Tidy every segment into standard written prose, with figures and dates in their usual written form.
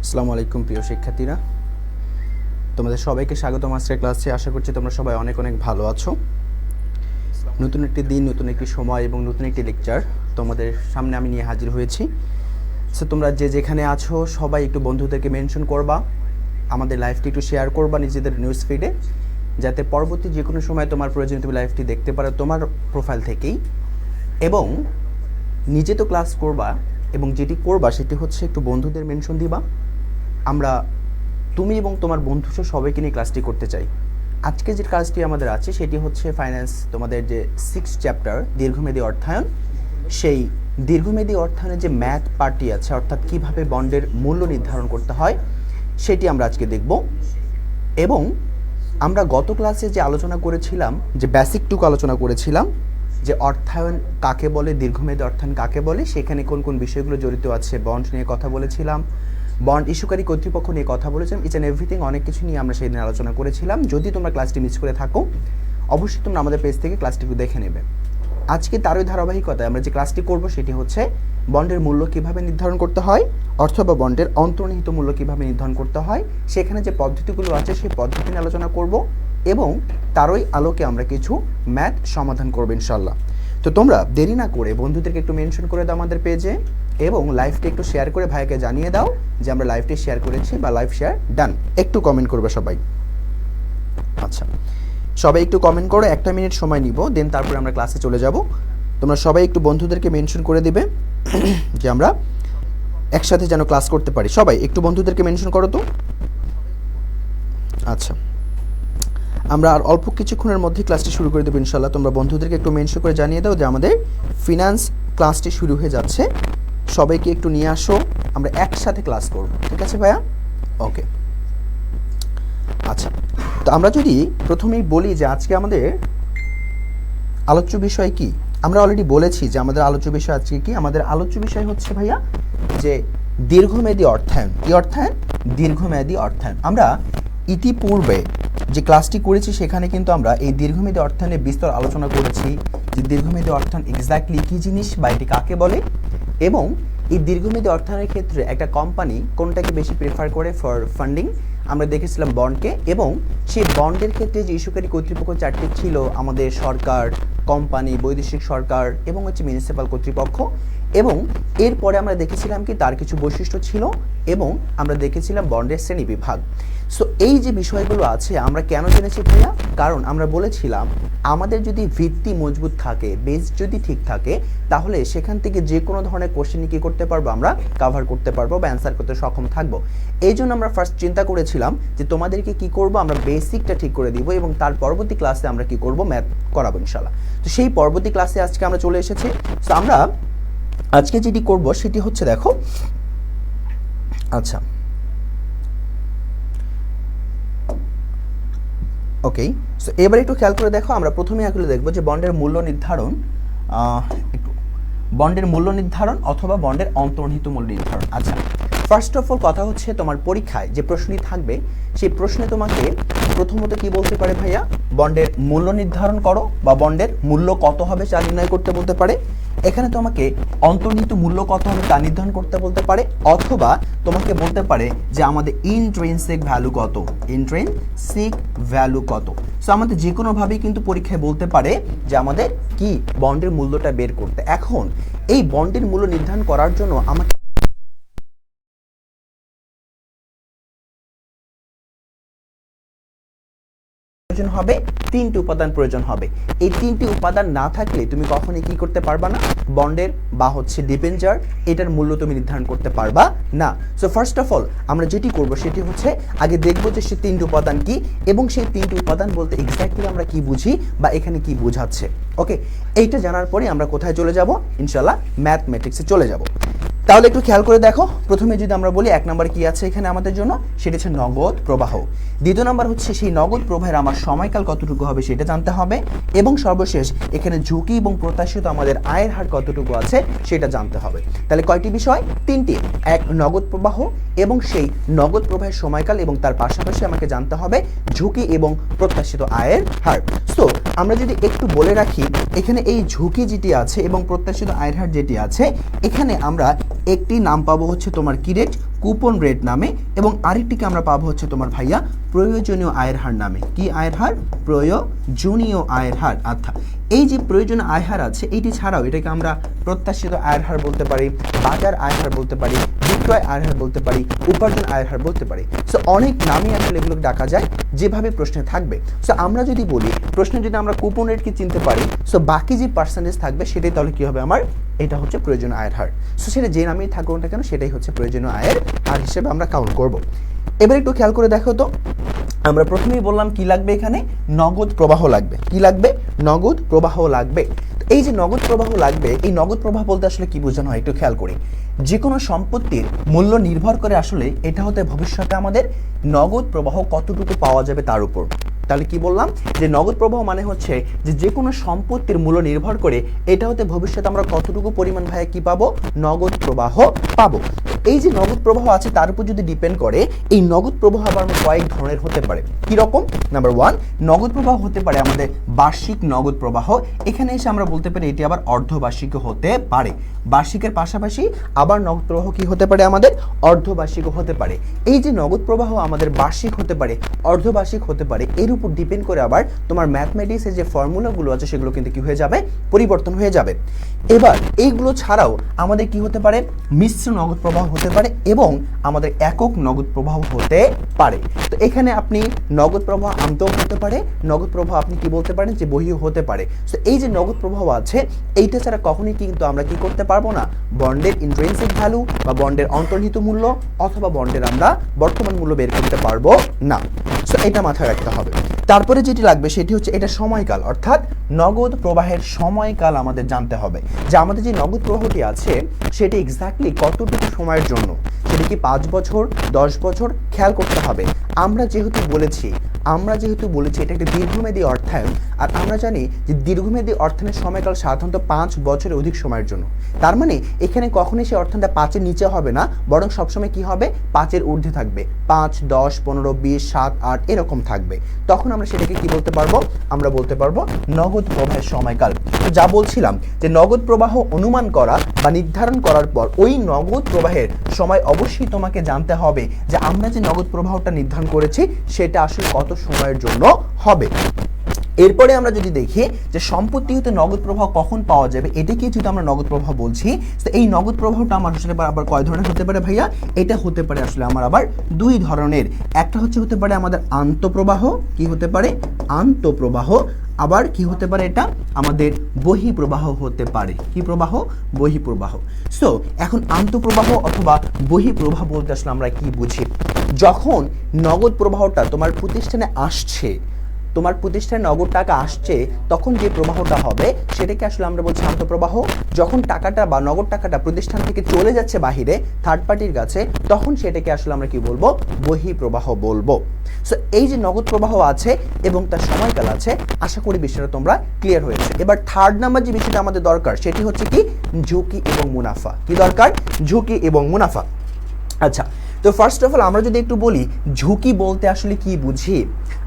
আসসালামু আলাইকুম প্রিয় শিক্ষার্থীরা, তোমাদের সবাইকে স্বাগতম আজকের ক্লাসে। আশা করছি তোমরা সবাই অনেক অনেক ভালো আছো। নতুন একটি দিন, নতুন একটি সময় এবং নতুন একটি লেকচার তোমাদের সামনে আমি নিয়ে হাজির হয়েছি। সো তোমরা যে যেখানে আছো সবাই একটু বন্ধুদেরকে মেনশন করবা, আমাদের লাইভটি একটু শেয়ার করবা নিজেদের নিউজ ফিডে, যাতে পরবর্তী যে কোনো সময় তোমার প্রয়োজন তুমি লাইভটি দেখতে পারো তোমার প্রোফাইল থেকেই। এবং নিজে তো ক্লাস করবা, এবং যেটি করবা সেটি হচ্ছে একটু বন্ধুদের মেনশন দিবা। আমরা তুমি এবং তোমার বন্ধুসহ সবাইকে নিয়ে ক্লাসটি করতে চাই। আজকে যে কাজটি আমাদের আছে সেটি হচ্ছে ফাইন্যান্স, তোমাদের যে 6 চ্যাপ্টার দীর্ঘমেয়াদী অর্থায়ন, সেই দীর্ঘমেয়াদী অর্থায়নের যে ম্যাথ পার্টটি আছে, অর্থাৎ কিভাবে বন্ডের মূল্য নির্ধারণ করতে হয় সেটি আমরা আজকে দেখব। এবং আমরা গত ক্লাসে যে আলোচনা করেছিলাম, যে বেসিকটুকু আলোচনা করেছিলাম, যে অর্থায়ন কাকে বলে, দীর্ঘমেয়াদী অর্থায়ন কাকে বলে, সেখানে কোন কোন বিষয়গুলো জড়িত আছে, বন্ড নিয়ে কথা বলেছিলাম, বন্ড ইস্যুকারী কর্তৃপক্ষ নিয়ে কথা বলেছিলাম, ইচ অ্যান্ড এভরিথিং, অনেক কিছু নিয়ে আমরা সেই দিন আলোচনা করেছিলাম। যদি তোমরা ক্লাসটি মিস করে থাকো অবশ্যই তোমরা আমাদের পেজ থেকে ক্লাসটি একটু দেখে নেবে। আজকে তারই ধারাবাহিকতায় আমরা যে ক্লাসটি করব সেটি হচ্ছে বন্ডের মূল্য কিভাবে নির্ধারণ করতে হয়, অথবা বন্ডের অন্তর্নিহিত মূল্য কিভাবে নির্ধারণ করতে হয়, সেখানে যে পদ্ধতিগুলো আছে সেই পদ্ধতি নিয়ে আলোচনা করব, এবং তারই আলোকে আমরা কিছু ম্যাথ সমাধান করব ইনশাল্লাহ। তো তোমরা দেরি না করে বন্ধুদেরকে একটু মেনশন করে দাও আমাদের পেজে, এবং লাইভটি একটু শেয়ার করে ভাইকে জানিয়ে দাও যে আমরা লাইভটি শেয়ার করেছি বা লাইভ শেয়ার ডান। একটু কমেন্ট করবে সবাই। আচ্ছা, সবাই একটু কমেন্ট করো, 1 মিনিট সময় নিব, দেন তারপরে আমরা ক্লাসে চলে যাব। তোমরা সবাই একটু বন্ধুদেরকে মেনশন করে দিবে যে আমরা একসাথে যেন ক্লাস করতে পারি। সবাই একটু বন্ধুদেরকে মেনশন করো তো। আচ্ছা, আমরা আর অল্প কিছুক্ষণের মধ্যে ক্লাসটি শুরু করে দেবো ইনশাল্লাহ। তোমরা বন্ধুদেরকে একটু মেনশন করে জানিয়ে দাও যে আমাদের ফিনান্স ক্লাসটি শুরু হয়ে যাচ্ছে, সবাইকে একটু নিয়ে আসো, আমরা একসাথে ক্লাস করব। ঠিক আছে ভাইয়া? ওকে। আচ্ছা, তো আমরা যদি প্রথমেই বলি যে আজকে আমাদের আলোচ্য বিষয় কি, আমরা অলরেডি বলেছি যে আমাদের আলোচ্য বিষয় আজকে কি। আমাদের আলোচ্য বিষয় হচ্ছে ভাইয়া যে দীর্ঘমেয়াদী অর্থায়ন। কি অর্থায়ন? দীর্ঘমেয়াদী অর্থায়ন। আমরা ইতিপূর্বে যে ক্লাসটি করেছি সেখানে কিন্তু আমরা এই দীর্ঘমেয়াদী অর্থায়নের বিস্তর আলোচনা করেছি, যে দীর্ঘমেয়াদী অর্থায়ন এক্স্যাক্টলি কী জিনিস বা এটি কাকে বলে, এবং এই দীর্ঘমেয়াদী অর্থায়নের ক্ষেত্রে একটা কোম্পানি কোনটাকে বেশি প্রেফার করে ফর ফান্ডিং। আমরা দেখেছিলাম বন্ডকে, এবং সেই বন্ডের ক্ষেত্রে যে ইস্যুকারী কর্তৃপক্ষ 4টি ছিল, আমাদের সরকার, কোম্পানি, বৈদেশিক সরকার এবং হচ্ছে মিউনিসিপ্যাল কর্তৃপক্ষ। এবং এরপরে আমরা দেখেছিলাম কি তার কিছু বৈশিষ্ট্য ছিল, এবং আমরা দেখেছিলাম বন্ডের শ্রেণী বিভাগ। সো এই যে বিষয়গুলো আছে আমরা কেন জেনেছি ভাইয়া? কারণ আমরা বলেছিলাম আমাদের যদি ভিত্তি মজবুত থাকে, বেস যদি ঠিক থাকে, তাহলে সেখান থেকে যে কোনো ধরনের কোশ্চেনই কী করতে পারবো, আমরা কাভার করতে পারবো বা অ্যান্সার করতে সক্ষম থাকবো। এই জন্য আমরা ফার্স্ট চিন্তা করেছিলাম যে তোমাদেরকে কি করব, আমরা বেসিকটা ঠিক করে দিব, এবং তার পরবর্তী ক্লাসে আমরা কি করব, ম্যাথ করাবো ইনশাল্লাহ। তো সেই পরবর্তী ক্লাসে আজকে আমরা চলে এসেছি। তো আমরা আজকে যেটি করব সেটি হচ্ছে, দেখো, আচ্ছা ওকে, সো এবার একটু খেয়াল করে দেখো, আমরা প্রথমে আসলে দেখবো যে বন্ডের মূল্য নির্ধারণ, একটু বন্ডের মূল্য নির্ধারণ অথবা বন্ডের অন্তর্নিহিত মূল্য নির্ধারণ। আচ্ছা, ফার্স্ট অফ অল কথা হচ্ছে তোমার পরীক্ষায় যে প্রশ্নটি থাকবে সেই প্রশ্নে তোমাকে প্রথমত কি বলতে পারে ভাইয়া, বন্ডের মূল্য নির্ধারণ করো বা বন্ডের মূল্য কত হবে তা নির্ণয় করতে বলতে পারে। এখানে তোমাকে অন্তর্নিহিত মূল্য কত হবে তা নির্ধারণ করতে বলতে পারে, অথবা তোমাকে বলতে পারে যে আমাদের ইন্ট্রিনসিক ভ্যালু কত, ইন্ট্রিনসিক ভ্যালু কত। সো আমাদের যে কোনোভাবেই কিন্তু পরীক্ষায় বলতে পারে যে আমাদের কি বন্ডের মূল্যটা বের করতে। এখন এই বন্ডের মূল্য নির্ধারণ করার জন্য আমাকে প্রয়োজন হবে, 3টি উপাদান প্রয়োজন হবে। এই 3টি উপাদান না থাকলে তুমি কখনোই কি করতে পারবা না, বন্ডের বা হচ্ছে ডিবেঞ্চার এটার মূল্য তুমি নির্ধারণ করতে পারবা না। সো ফার্স্ট অফ অল আমরা যেটি করব সেটি হচ্ছে আগে দেখবো যে সেই 3টি উপাদান কি, এবং সেই 3টি উপাদান বলতে এক্স্যাক্টলি আমরা কি বুঝি বা এখানে কি বোঝাচ্ছে। ওকে, এইটা জানার পরে আমরা কোথায় চলে যাব, ইনশাল্লাহ ম্যাথমেটিক্সে চলে যাব। তাহলে একটু খেয়াল করে দেখো, প্রথমে যদি আমরা বলি 1 নাম্বার কি আছে এখানে আমাদের জন্য, সেটা হচ্ছে নগদ প্রবাহ। দ্বিতীয় নাম্বার হচ্ছে সেই নগদ প্রবাহের আমার সময়কাল কতটুকু হবে সেটা জানতে হবে, এবং সর্বশেষ এখানে ঝুঁকি এবং প্রত্যাশিত আমাদের আয়ের হার কতটুকু আছে সেটা জানতে হবে। তাহলে কয়টি বিষয়? 3টি। এক, নগদ প্রবাহ, এবং সেই নগদ প্রবাহের সময়কাল, এবং তার পাশাপাশি আমাকে জানতে হবে ঝুঁকি এবং প্রত্যাশিত আয়ের হার। সো আমরা যদি একটু বলে রাখি, এখানে এই ঝুঁকি যেটি আছে এবং প্রত্যাশিত আয়ের হার যেটি আছে, এখানে আমরা একটি নাম পাবো হচ্ছে তোমার কি রেট, কুপন রেট নামে, এবং আরেকটিকে আমরা পাবো হচ্ছে তোমার ভাইয়া প্রয়োজনীয় আয়ের হার নামে। কি আয়ের হার? প্রয়োজনীয় আয়ের হার। আচ্ছা, এই যে প্রয়োজনীয় আয় হার আছে এটি ছাড়াও এটাকে আমরা প্রত্যাশিত আয়ের হার বলতে পারি, বাজার আয়ের হার বলতে পারি, বিক্রয় আয়ের হার বলতে পারি, উপার্জন আয়ের হার বলতে পারি। সো অনেক নামই আসলে এগুলো ডাকা যায় যেভাবে প্রশ্নে থাকবে। সো আমরা যদি বলি প্রশ্নে যদি আমরা কুপন রেটকে চিনতে পারি, সো বাকি যে পার্সেন্টেজ থাকবে সেটাই তাহলে কি হবে আমার, এটা হচ্ছে প্রয়োজনীয় আয়ের হার। সো সেটা যে নামেই থাকুক না কেন সেটাই হচ্ছে প্রয়োজনীয় আয়ের হার হিসেবে আমরা কাউন্ট করব। এবার একটু খেয়াল করে দেখো তো, আমরা প্রথমেই বললাম কি লাগবে, এখানে নগদ প্রবাহ লাগবে। কি লাগবে? নগদ প্রবাহ লাগবে। এই যে নগদ প্রবাহ লাগবে, এই নগদ প্রবাহ বলতে আসলে কি বোঝানো হয় একটু খেয়াল করি। যে কোনো সম্পত্তির মূল্য নির্ভর করে আসলে এটা হতে ভবিষ্যতে আমাদের নগদ প্রবাহ কতটুকু পাওয়া যাবে তার উপর। তাহলে কি বললাম, যে নগদ প্রবাহ মানে হচ্ছে যে কোনো সম্পত্তির মূল্য নির্ভর করে এটা হতে ভবিষ্যতে আমরা কতটুকু পরিমাণ ভাইয়া কি পাবো, নগদ প্রবাহ পাবো। এই যে নগদ প্রবাহ আছে তার উপর যদি ডিপেন্ড করে, এই নগদ প্রবাহ আবার কয়েক ধরনের হতে পারে। কি রকম? নাম্বার 1, নগদ প্রবাহ হতে পারে আমাদের বার্ষিক নগদ প্রবাহ। এখানে এসে আমরা বলতে পারি এটি আবার অর্ধবার্ষিক হতে পারে। বার্ষিকের পাশাপাশি আবার নগদ প্রবাহ কি হতে পারে আমাদের, অর্ধবার্ষিক হতে পারে। এই যে নগদ প্রবাহ আমাদের বার্ষিক হতে পারে, অর্ধবার্ষিক হতে পারে, এর উপর ডিপেন্ড করে আবার তোমার ম্যাথমেটিক্সের যে ফর্মুলাগুলো আছে সেগুলো কিন্তু কি হয়ে যাবে, পরিবর্তন হয়ে যাবে। এবার এইগুলো ছাড়াও আমাদের কি হতে পারে, মিশ্র নগদ প্রবাহ হতে পারে এবং আমাদের একক নগদ প্রবাহ হতে পারে। তো এখানে আপনি নগদ প্রবাহ আন্তঃ হতে পারে, নগদ প্রবাহ আপনি কি বলতে পারেন যে বহিঃ হতে পারে। তো এই যে নগদ প্রবাহ আছে এইটা ছাড়া কখনোই কিন্তু আমরা কি করতে পারবো না, বন্ডের ইন্ট্রিনসিক ভ্যালু বা বন্ডের অন্তর্নিহিত মূল্য অথবা বন্ডের আমরা বর্তমান মূল্য বের করতে পারবো না। সো এটা মাথায় রাখতে হবে। তারপরে যেটি লাগবে সেটি হচ্ছে এটা সময়কাল, অর্থাৎ নগদ প্রবাহের সময়কাল আমাদের জানতে হবে যে আমাদের যে নগদ প্রবাহটি আছে সেটি এক্স্যাক্টলি কতটুকু সময়ের জন্য, সেটি কি 5 বছর 10 বছর, খেয়াল করতে হবে। আমরা যেহেতু বলেছি এটা একটি দীর্ঘমেয়াদী অর্থায়ন, আর আমরা জানি যে দীর্ঘমেয়াদী অর্থায়নের সময়কাল সাধারণত 5 বছরের অধিক সময়ের জন্য। তার মানে এখানে কখনোই সেই অর্থায়নটা 5-এর নিচে হবে না, বরং সবসময় কি হবে, 5-এর ঊর্ধ্বে থাকবে। 5, 10, 15, 20, 7, 8 এরকম থাকবে। তখন আমরা সেটাকে কি বলতে পারবো, আমরা বলতে পারবো নগদ প্রবাহের সময়কাল। তো যা বলছিলাম যে নগদ প্রবাহ অনুমান করা বা নির্ধারণ করার পর ওই নগদ প্রবাহের সময় অবশ্যই তোমাকে জানতে হবে যে আমরা যে নগদ প্রবাহটা নির্ধারণ করেছি সেটা আসলে কত সময়ের জন্য হবে। এরপরে আমরা যদি দেখি যে সম্পত্তি হতে নগদ প্রবাহ কখন পাওয়া যাবে, এটাকে যদি আমরা নগদ প্রবাহ বলছি, তো এই নগদ প্রবাহটা আমার আসলে আবার কয় ধরনের হতে পারে ভাইয়া, এটা হতে পারে আসলে আমার আবার 2 ধরনের। একটা হতে পারে আমাদের আন্তঃপ্রবাহ, কি হতে পারে, আন্তঃপ্রবাহ। আবার কি হতে পারে, এটা আমাদের বহিঃপ্রবাহ হতে পারে। কি প্রবাহ? বহিঃপ্রবাহ। সো এখন আন্তঃপ্রবাহ অথবা বহিঃপ্রবাহ বলতে আসলে আমরা কি বুঝি, যখন নগদ প্রবাহটা তোমার প্রতিষ্ঠানে আসছে, তোমার প্রতিষ্ঠানে নগদ টাকা আসছে, তখন যে প্রবাহটা হবে সেটাকে আসলে আমরা বলছি আন্তঃপ্রবাহ। যখন টাকাটা বা নগদ টাকাটা প্রতিষ্ঠান থেকে চলে যাচ্ছে বাহিরে থার্ড পার্টির কাছে, তখন সেটাকে আসলে আমরা কি বলবো, বহিঃপ্রবাহ বলবো। সো এই যে নগদ প্রবাহ আছে এবং তার সময়কাল আছে, আশা করি বিষয়টা তোমরা ক্লিয়ার হয়েছে। এবার থার্ড নাম্বার যে বিষয়টা আমাদের দরকার সেটি হচ্ছে কি, ঝুঁকি এবং মুনাফা। কি দরকার? ঝুঁকি এবং মুনাফা। আচ্ছা, তো ফার্স্ট অফ অল আমরা যদি একটু বলি ঝুঁকি বলতে আসলে কি বুঝি,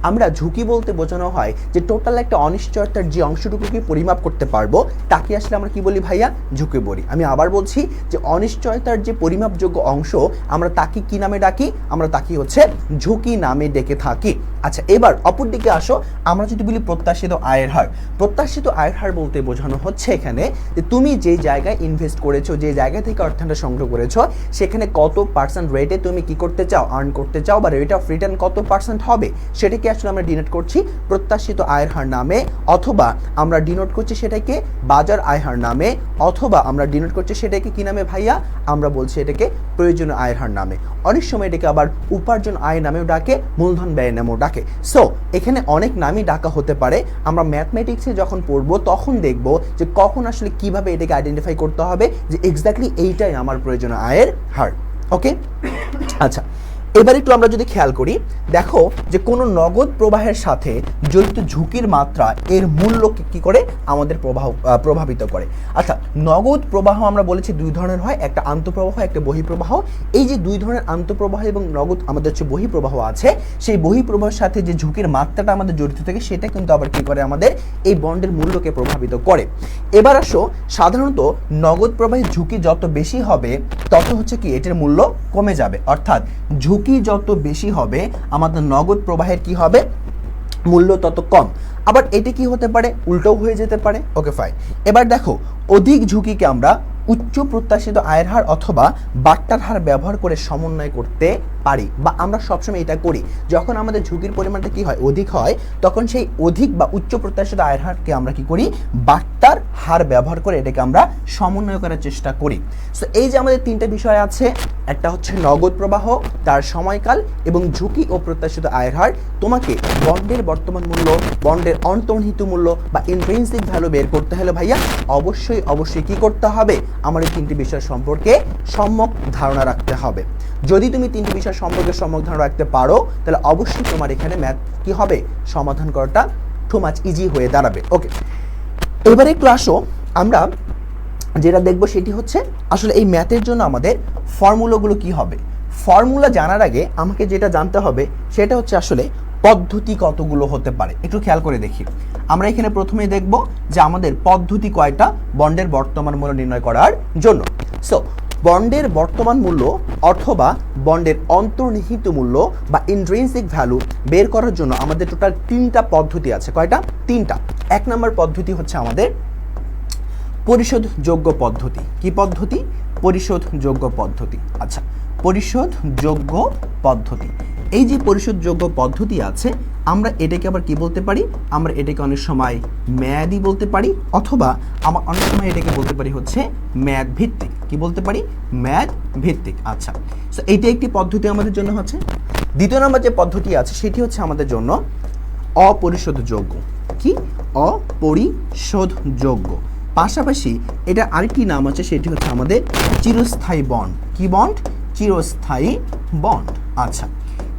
আমরা ঝুঁকি বলতে বোঝানো হয় যে টোটাল একটা অনিশ্চয়তার যে অংশটুকুকে পরিমাপ করতে পারবো তাকে আসলে আমরা কি বলি ভাইয়া, ঝুঁকি বলি। আমি আবার বলছি যে অনিশ্চয়তার যে পরিমাপযোগ্য অংশ আমরা তাকে কি নামে ডাকি, আমরা তাকে হচ্ছে ঝুঁকি নামে ডেকে থাকি। আচ্ছা, এবার অপর দিকে আসো, আমরা যদি বলি প্রত্যাশিত আয়ের হার। প্রত্যাশিত আয়ের হার বলতে বোঝানো হচ্ছে এখানে যে তুমি যে জায়গায় ইনভেস্ট করেছো, যে জায়গা থেকে অর্থটা সংগ্রহ করেছো, সেখানে কত পার্সেন্ট রেটে তুমি কি করতে চাও, আর্ন করতে চাও, বা রেট অফ রিটার্ন কত পার্সেন্ট হবে, সেটাকে আসলে আমরা ডিনোট করছি প্রত্যাশিত আয়ের হার নামে, অথবা আমরা ডিনোট করছি সেটাকে বাজার আয় হার নামে, অথবা আমরা ডিনোট করছি সেটাকে কি নামে ভাইয়া, আমরা বলছি এটাকে প্রয়োজনীয় আয়ের হার নামে। অনেক সময় এটাকে আবার উপার্জন আয় নামেও ডাকে, মূলধন ব্যয় নামেও ডাকে। সো এখানে অনেক নামই ডাকা হতে পারে। আমরা ম্যাথমেটিক্সে যখন পড়বো তখন দেখবো যে কখন আসলে কিভাবে এটাকে আইডেন্টিফাই করতে হবে যে এক্স্যাক্টলি এইটাই আমার প্রয়োজনীয় আয়ের হার। ওকে, আচ্ছা, এবার একটু আমরা যদি খেয়াল করি, দেখো যে কোনো নগদ প্রবাহের সাথে জড়িত ঝুঁকির মাত্রা এর মূল্যকে কি করে আমাদের প্রভাবিত করে। আচ্ছা, নগদ প্রবাহ আমরা বলেছি দুই ধরনের হয়, একটা আন্তঃপ্রবাহ, একটা বহিঃপ্রবাহ। এই যে দুই ধরনের আন্তঃপ্রবাহ এবং নগদ আমাদের হচ্ছে বহিঃপ্রবাহ আছে, সেই বহিঃপ্রবাহের সাথে যে ঝুঁকির মাত্রাটা আমাদের জড়িত থাকে সেটা কিন্তু আবার কি করে আমাদের এই বন্ডের মূল্যকে প্রভাবিত করে। এবার আসো, সাধারণত নগদ প্রবাহের ঝুঁকি যত বেশি হবে তত হচ্ছে কি এটার মূল্য কমে যাবে, অর্থাৎ ঝুঁকি যত বেশি হবে আমাদের নগদ প্রবাহের কি হবে মূল্য তত কম। আবার এটি কি হতে পারে, উল্টোও হয়ে যেতে পারে। Okay fine. এবার দেখো, অধিক ঝুঁকিকে আমরা উচ্চ প্রত্যাশিত আয়ের হার অথবা বাট্টার হার ব্যবহার করে সমন্বয় করতে পারি, বা আমরা সবসময় এটা করি। যখন আমাদের ঝুঁকির পরিমাণটা কি হয়, অধিক হয়, তখন সেই অধিক বা উচ্চ প্রত্যাশিত আয়ের হারকে আমরা কি করি, বাট্টার হার ব্যবহার করে এটাকে আমরা সমন্বয় করার চেষ্টা করি। সো এই যে আমাদের তিনটা বিষয় আছে, একটা হচ্ছে নগদ প্রবাহ, তার সময়কাল এবং ঝুঁকি ও প্রত্যাশিত আয়ের হার। তোমাকে বন্ডের বর্তমান মূল্য, বন্ডের অন্তর্নিহিত মূল্য বা ইন্ট্রিনসিক ভ্যালু বের করতে হলে ভাইয়া অবশ্যই কি করতে হবে, আমার এই তিনটি বিষয় সম্পর্কে সম্যক ধারণা রাখতে হবে। যদি তুমি তিনটি বিষয় সম্পর্কে সম্যক ধারণা রাখতে পারো তাহলে অবশ্যই তোমার এখানে ম্যাথ কি হবে, সমাধান করাটা টু মাচ ইজি হয়ে দাঁড়াবে। ওকে, এবারে একটু আসো, আমরা যেটা দেখবো সেটি হচ্ছে আসলে এই ম্যাথের জন্য আমাদের ফর্মুলাগুলো কি হবে। ফর্মুলা জানার আগে আমাকে যেটা জানতে হবে সেটা হচ্ছে আসলে পদ্ধতি কতগুলো হতে পারে। একটু খেয়াল করে দেখি, আমরা এখানে প্রথমেই দেখব যে আমাদের পদ্ধতি কয়টা বন্ডের বর্তমান মূল্য নির্ণয় করার জন্য। সো বন্ডের বর্তমান মূল্য অথবা বন্ডের অন্তর্নিহিত মূল্য বা ইন্ট্রিনসিক ভ্যালু বের করার জন্য আমাদের টোটাল তিনটা পদ্ধতি আছে। কয়টা? তিনটা। এক নম্বর পদ্ধতি হচ্ছে আমাদের পরিশোধযোগ্য পদ্ধতি। কি পদ্ধতি? পরিশোধযোগ্য পদ্ধতি। আচ্ছা, পরিশোধযোগ্য পদ্ধতি। এই যে পরিশোধযোগ্য পদ্ধতি আছে, আমরা এটাকে আবার কি বলতে পারি, আমরা এটাকে অনেক সময় মেয়াদি বলতে পারি, অথবা আমরা অনেক সময় এটাকে বলতে পারি হচ্ছে মেয়াদ ভিত্তিক। কি বলতে পারি? মেয়াদ ভিত্তিক। আচ্ছা, সো এইটা একটি পদ্ধতি আমাদের জন্য হচ্ছে। দ্বিতীয় নম্বর যে পদ্ধতি আছে সেটি হচ্ছে আমাদের জন্য অপরিশোধযোগ্য। কি? অপরিশোধযোগ্য। পাশাপাশি এটা আরেকটি নাম আছে, সেটি হচ্ছে আমাদের চিরস্থায়ী বন্ড। কি বন্ড? চিরস্থায়ী বন্ড। আচ্ছা,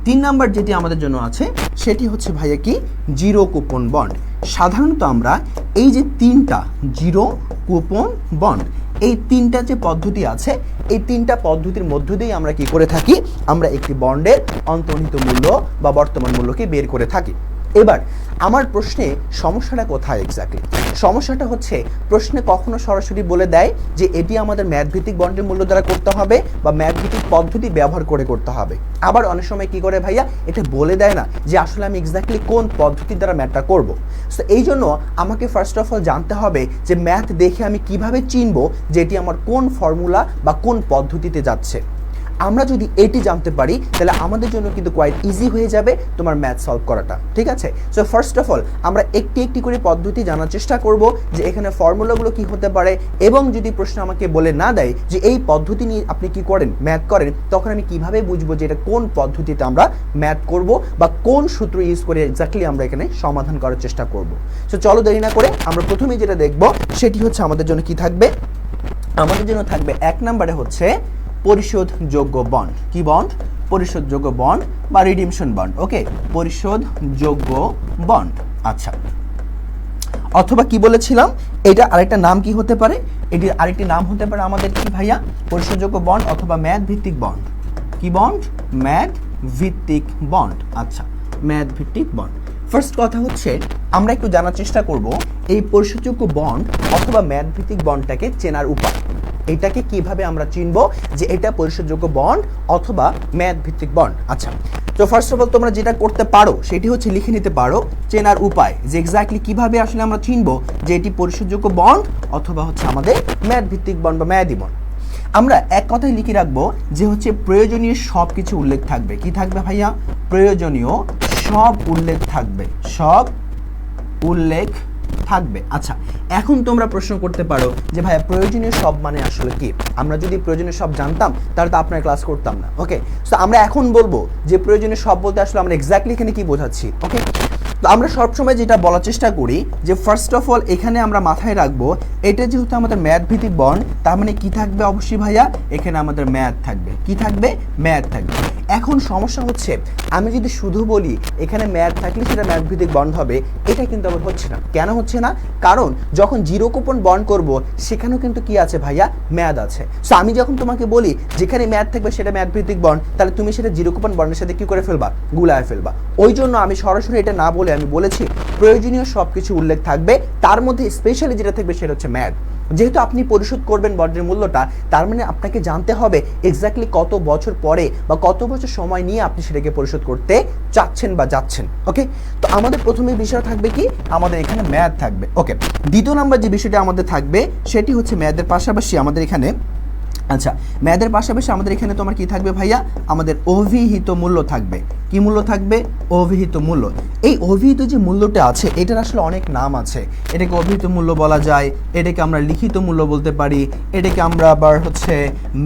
তিন নাম্বার যেটি আমাদের জন্য আছে সেটি হচ্ছে ভাইয়া কি, জিরো কুপন বন্ড। সাধারণত আমরা এই যে তিনটা জিরো কুপন বন্ড, এই তিনটা যে পদ্ধতি আছে, এই তিনটা পদ্ধতির মধ্য দিয়ে আমরা কি করে থাকি, আমরা একটি বন্ডের অন্তর্নিহিত মূল্য বা বর্তমান মূল্যকে বের করে থাকি। এবার আমার প্রশ্নে সমস্যাটা কোথায় এক্স্যাক্টলি? সমস্যাটা হচ্ছে প্রশ্নে কখনো সরাসরি বলে দেয় যে এটি আমাদের ম্যাথ ভিত্তিক বন্ডের মূল্য দ্বারা করতে হবে বা ম্যাথ ভিত্তিক পদ্ধতি ব্যবহার করে করতে হবে। আবার অনেক সময় কি করে ভাইয়া, এটা বলে দেয় না যে আসলে আমি এক্স্যাক্টলি কোন পদ্ধতির দ্বারা ম্যাথটা করব। সো এই জন্য আমাকে ফার্স্ট অফ অল জানতে হবে যে ম্যাথ দেখে আমি কিভাবে চিনবো যে এটি আমার কোন ফর্মুলা বা কোন পদ্ধতিতে যাচ্ছে। আমরা যদি এটি জানতে পারি তাহলে আমাদের জন্য কিন্তু কোয়াইট ইজি হয়ে যাবে তোমার ম্যাথ সলভ করাটা। ঠিক আছে? সো ফার্স্ট অফ অল আমরা একটি একটি করে পদ্ধতি জানার চেষ্টা করব যে এখানে ফর্মুলাগুলো কি হতে পারে, এবং যদি প্রশ্ন আমাকে বলে না দেয় যে এই পদ্ধতি নিয়ে আপনি কি করেন, ম্যাথ করেন, তখন আমি কিভাবে বুঝবো যে এটা কোন পদ্ধতিতে আমরা ম্যাথ করব বা কোন সূত্র ইউজ করে এক্স্যাক্টলি আমরা এখানে সমাধান করার চেষ্টা করব। সো চলো দেরি না করে আমরা প্রথমেই যেটা দেখব সেটি হচ্ছে আমাদের জন্য কি থাকবে, আমাদের জন্য থাকবে এক নম্বরে হচ্ছে পরিশোধযোগ্য বন্ড। কি বন্ড? পরিশোধযোগ্য বন্ড বা রিডিমশন বন্ড। ওকে, পরিশোধযোগ্য বন্ড। আচ্ছা, অথবা কি বলেছিলাম, এটা আরেকটা নাম কি হতে পারে, এটির আরেকটি নাম হতে পারে আমাদের কি ভাইয়া, পরিশোধযোগ্য বন্ড অথবা ম্যাথ ভিত্তিক বন্ড। কি বন্ড? ম্যাথ ভিত্তিক বন্ড। আচ্ছা, ম্যাথ ভিত্তিক বন্ড। ফার্স্ট কথা হচ্ছে আমরা একটু জানার চেষ্টা করব এই পরিশোধযোগ্য বন্ড অথবা ম্যাথ ভিত্তিক বন্ডটাকে চেনার উপায়। এটাকে কিভাবে আমরা চিনব যে এটা পরিশোধযোগ্য বন্ড অথবা ম্যাথ ভিত্তিক বন্ড। আচ্ছা, তো ফার্স্ট অফ অল তোমরা যেটা করতে পারো সেটি হচ্ছে লিখে নিতে পারো চেনার উপায়, যে এক্স্যাক্টলি কিভাবে আসলে আমরা চিনব যে এটি পরিশোধযোগ্য বন্ড অথবা হচ্ছে আমাদের ম্যাথ ভিত্তিক বন্ড বা মেয়াদি বন্ড। আমরা এক কথায় লিখে রাখবো যে হচ্ছে প্রয়োজনীয় সব কিছু উল্লেখ থাকবে। কি থাকবে ভাইয়া? প্রয়োজনীয় সব উল্লেখ থাকবে, সব উল্লেখ থাকবে। আচ্ছা, এখন তোমরা প্রশ্ন করতে পারো যে ভাইয়া প্রয়োজনীয় সব মানে আসলে কি? আমরা যদি প্রয়োজনীয় সব জানতাম তাহলে তো আপনার ক্লাস করতাম না। ওকে, সো আমরা এখন বলবো যে প্রয়োজনীয় সব বলতে আসলে আমরা এক্স্যাক্টলি এখানে কি বোঝাচ্ছি। ওকে, তো আমরা সবসময় যেটা বলার চেষ্টা করি যে ফার্স্ট অফ অল এখানে আমরা মাথায় রাখবো এটা যেহেতু আমাদের ম্যাথ ভিত্তিক বন্ড, তার মানে কি থাকবে অবশ্যই ভাইয়া, এখানে আমাদের ম্যাথ থাকবে। কি থাকবে? ম্যাথ থাকবে। এখন সমস্যা হচ্ছে আমি যদি শুধু বলি এখানে ম্যাথ থাকলে সেটা ম্যাথ ভিত্তিক বন্ড হবে, এটা কিন্তু আবার হচ্ছে না। কেন হচ্ছে না? কারণ যখন জিরো কুপন বন্ড করব সেখানেও কিন্তু কি আছে ভাইয়া, ম্যাথ আছে। সো আমি যখন তোমাকে বলি যেখানে ম্যাথ থাকবে সেটা ম্যাথ ভিত্তিক বন্ড, তাহলে তুমি সেটা জিরো কুপন বন্ডের সাথে কি করে ফেলবা, গুলায় ফেলবা। ওই জন্য আমি সরাসরি এটা না বলে আমি বলেছি প্রয়োজনীয় সব কিছু উল্লেখ থাকবে, তার মধ্যে স্পেশালি যেটা থাকবে সেটা হচ্ছে ম্যাথ। যেহেতু আপনি পরিশোধ করবেন বন্ডের মূল্যটা, তার মানে আপনাকে জানতে হবে এক্স্যাক্টলি কত বছর পরে বা কত বছর সময় নিয়ে আপনি সেটাকে পরিশোধ করতে চাচ্ছেন বা যাচ্ছেন। ওকে, তো আমাদের প্রথমে বিষয় থাকবে কি, আমাদের এখানে ম্যাথ থাকবে। ওকে, দ্বিতীয় নাম্বার যে বিষয়টা আমাদের থাকবে সেটি হচ্ছে ম্যাথের পাশাপাশি আমাদের এখানে, আচ্ছা ম্যাথের পাশাপাশি আমাদের এখানে তোমার কি থাকবে ভাইয়া, আমাদের অভিহিত মূল্য থাকবে। কি মূল্য থাকবে? অভিহিত মূল্য। এই অভিহিত যে মূল্যটা আছে এটার আসলে অনেক নাম আছে। এটাকে অভিহিত মূল্য বলা যায়, এটাকে আমরা লিখিত মূল্য বলতে পারি, এটাকে আমরা আবার হচ্ছে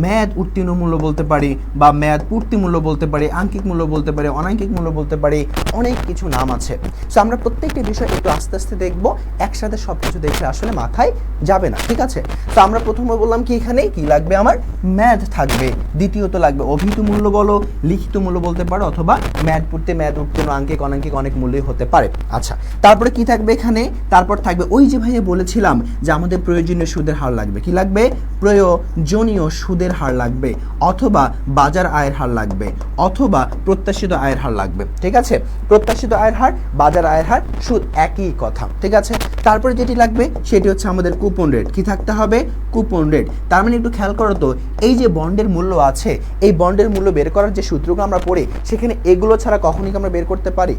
ম্যাথ উত্তীর্ণ মূল্য বলতে পারি, বা ম্যাথ পূর্তি মূল্য বলতে পারি, আঙ্কিক মূল্য বলতে পারি, অনাঙ্কিক মূল্য বলতে পারি, অনেক কিছু নাম আছে। সো আমরা প্রত্যেকটা বিষয় একটু আস্তে আস্তে দেখবো, একসাথে সব কিছু দেখলে আসলে মাথায় যাবে না, ঠিক আছে? তো আমরা প্রথমে বললাম কি এখানে কি লাগবে, আমার ম্যাথ থাকবে। দ্বিতীয়ত লাগবে অভিহিত মূল্য, বলো লিখিত মূল্য বলতে পারো, অথবা ম্যাথ পড়তে ম্যাথ উত্তীর্ণ, আঙ্কিক অনাঙ্কিক অনেক মূল্যই হতে পারে। আচ্ছা, তারপরে কি থাকবে এখানে, তারপর থাকবে ওই যে ভাইয়া বলেছিলাম যে আমাদের প্রয়োজনীয় সুদের হার লাগবে। কি লাগবে? প্রয়োজনীয় সুদের হার লাগবে, অথবা বাজার আয়ের হার লাগবে, অথবা প্রত্যাশিত আয়ের হার লাগবে। ঠিক আছে, প্রত্যাশিত আয়ের হার, বাজার আয়ের হার, সুদ একই কথা। ঠিক আছে, তারপরে যেটি লাগবে সেটি হচ্ছে আমাদের কুপন রেট। কি থাকতে হবে? Coupon rate. তার মানে একটু খেয়াল করো তো, এই যে বন্ডের মূল্য আছে, এই বন্ডের মূল্য বের করার যে সূত্রগুলো আমরা পড়ি সেখানে এগুলো ছাড়া কখনই আমরা বের করতে পারি?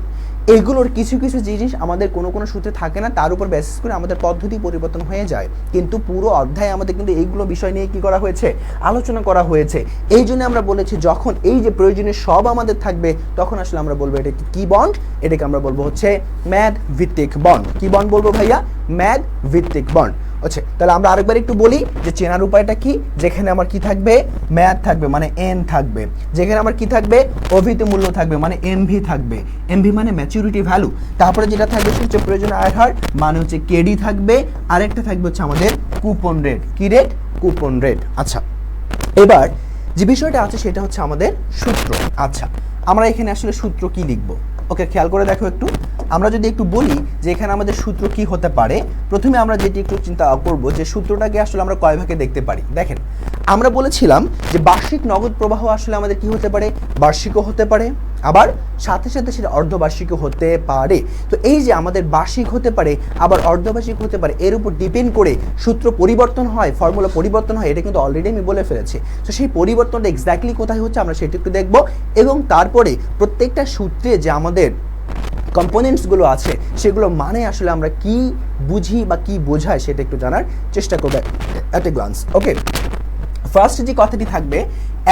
এগুলোর কিছু কিছু জিনিস আমাদের কোনো কোনো সূত্রে থাকে না, তার উপর বেসিস করে আমাদের পদ্ধতি পরিবর্তন হয়ে যায়। কিন্তু পুরো অধ্যায়ে আমাদের কিন্তু এইগুলো বিষয় নিয়ে কি করা হয়েছে, আলোচনা করা হয়েছে। এই জন্য আমরা বলেছি যখন এই যে প্রয়োজনীয় সব আমাদের থাকবে তখন আসলে আমরা বলবো এটা কি বন্ড, এটাকে আমরা বলবো হচ্ছে ম্যাথ ভিত্তিক বন্ড। কি বন্ড বলবো ভাইয়া? ম্যাথ ভিত্তিক বন্ড। আচ্ছা, তাহলে আমরা আরেকবার একটু বলি যে চেনার উপায়টা কি। যেখানে আমার কি থাকবে, ম্যাথ থাকবে মানে এন থাকবে, যেখানে আমার কি থাকবে, অভিহিত মূল্য থাকবে মানে এমভি থাকবে, এমভি মানে ম্যাচুরিটি ভ্যালু। তারপরে যেটা থাকবে সেটা হচ্ছে প্রয়োজনীয় আয়ের হার মানে হচ্ছে কেডি থাকবে, আরেকটা থাকবে হচ্ছে আমাদের কুপন রেট। কি রেট? Coupon rate. আচ্ছা, এবার যে বিষয়টা আছে সেটা হচ্ছে আমাদের সূত্র। আচ্ছা, আমরা এখানে আসলে সূত্র কি লিখবো? ওকে, খেয়াল করে দেখো একটু। আমরা যদি একটু বলি যে এখানে আমাদের সূত্র কি হতে পারে, প্রথমে আমরা যেটি একটু চিন্তা করব যে সূত্রটাকে আসলে আমরা কয় ভাগে দেখতে পারি। দেখেন, আমরা বলেছিলাম যে বার্ষিক নগদ প্রবাহ আসলে আমাদের কি হতে পারে, বার্ষিকও হতে পারে, আবার সাথে সাথে সেটা অর্ধবার্ষিকও হতে পারে। তো এই যে আমাদের বার্ষিক হতে পারে আবার অর্ধবার্ষিক হতে পারে, এর উপর ডিপেন্ড করে সূত্র পরিবর্তন হয়, ফর্মুলা পরিবর্তন হয়, এটা কিন্তু অলরেডি আমি বলে ফেলেছি। তো সেই পরিবর্তনটা এক্স্যাক্টলি কোথায় হচ্ছে আমরা সেটা একটু দেখবো, এবং তারপরে প্রত্যেকটা সূত্রে যে আমাদের কম্পোনেন্টসগুলো আছে সেগুলো মানে আসলে আমরা কি বুঝি বা কি বোঝায় সেটা একটু জানার চেষ্টা করবো at a glance. Okay, first যে কথাটি থাকবে,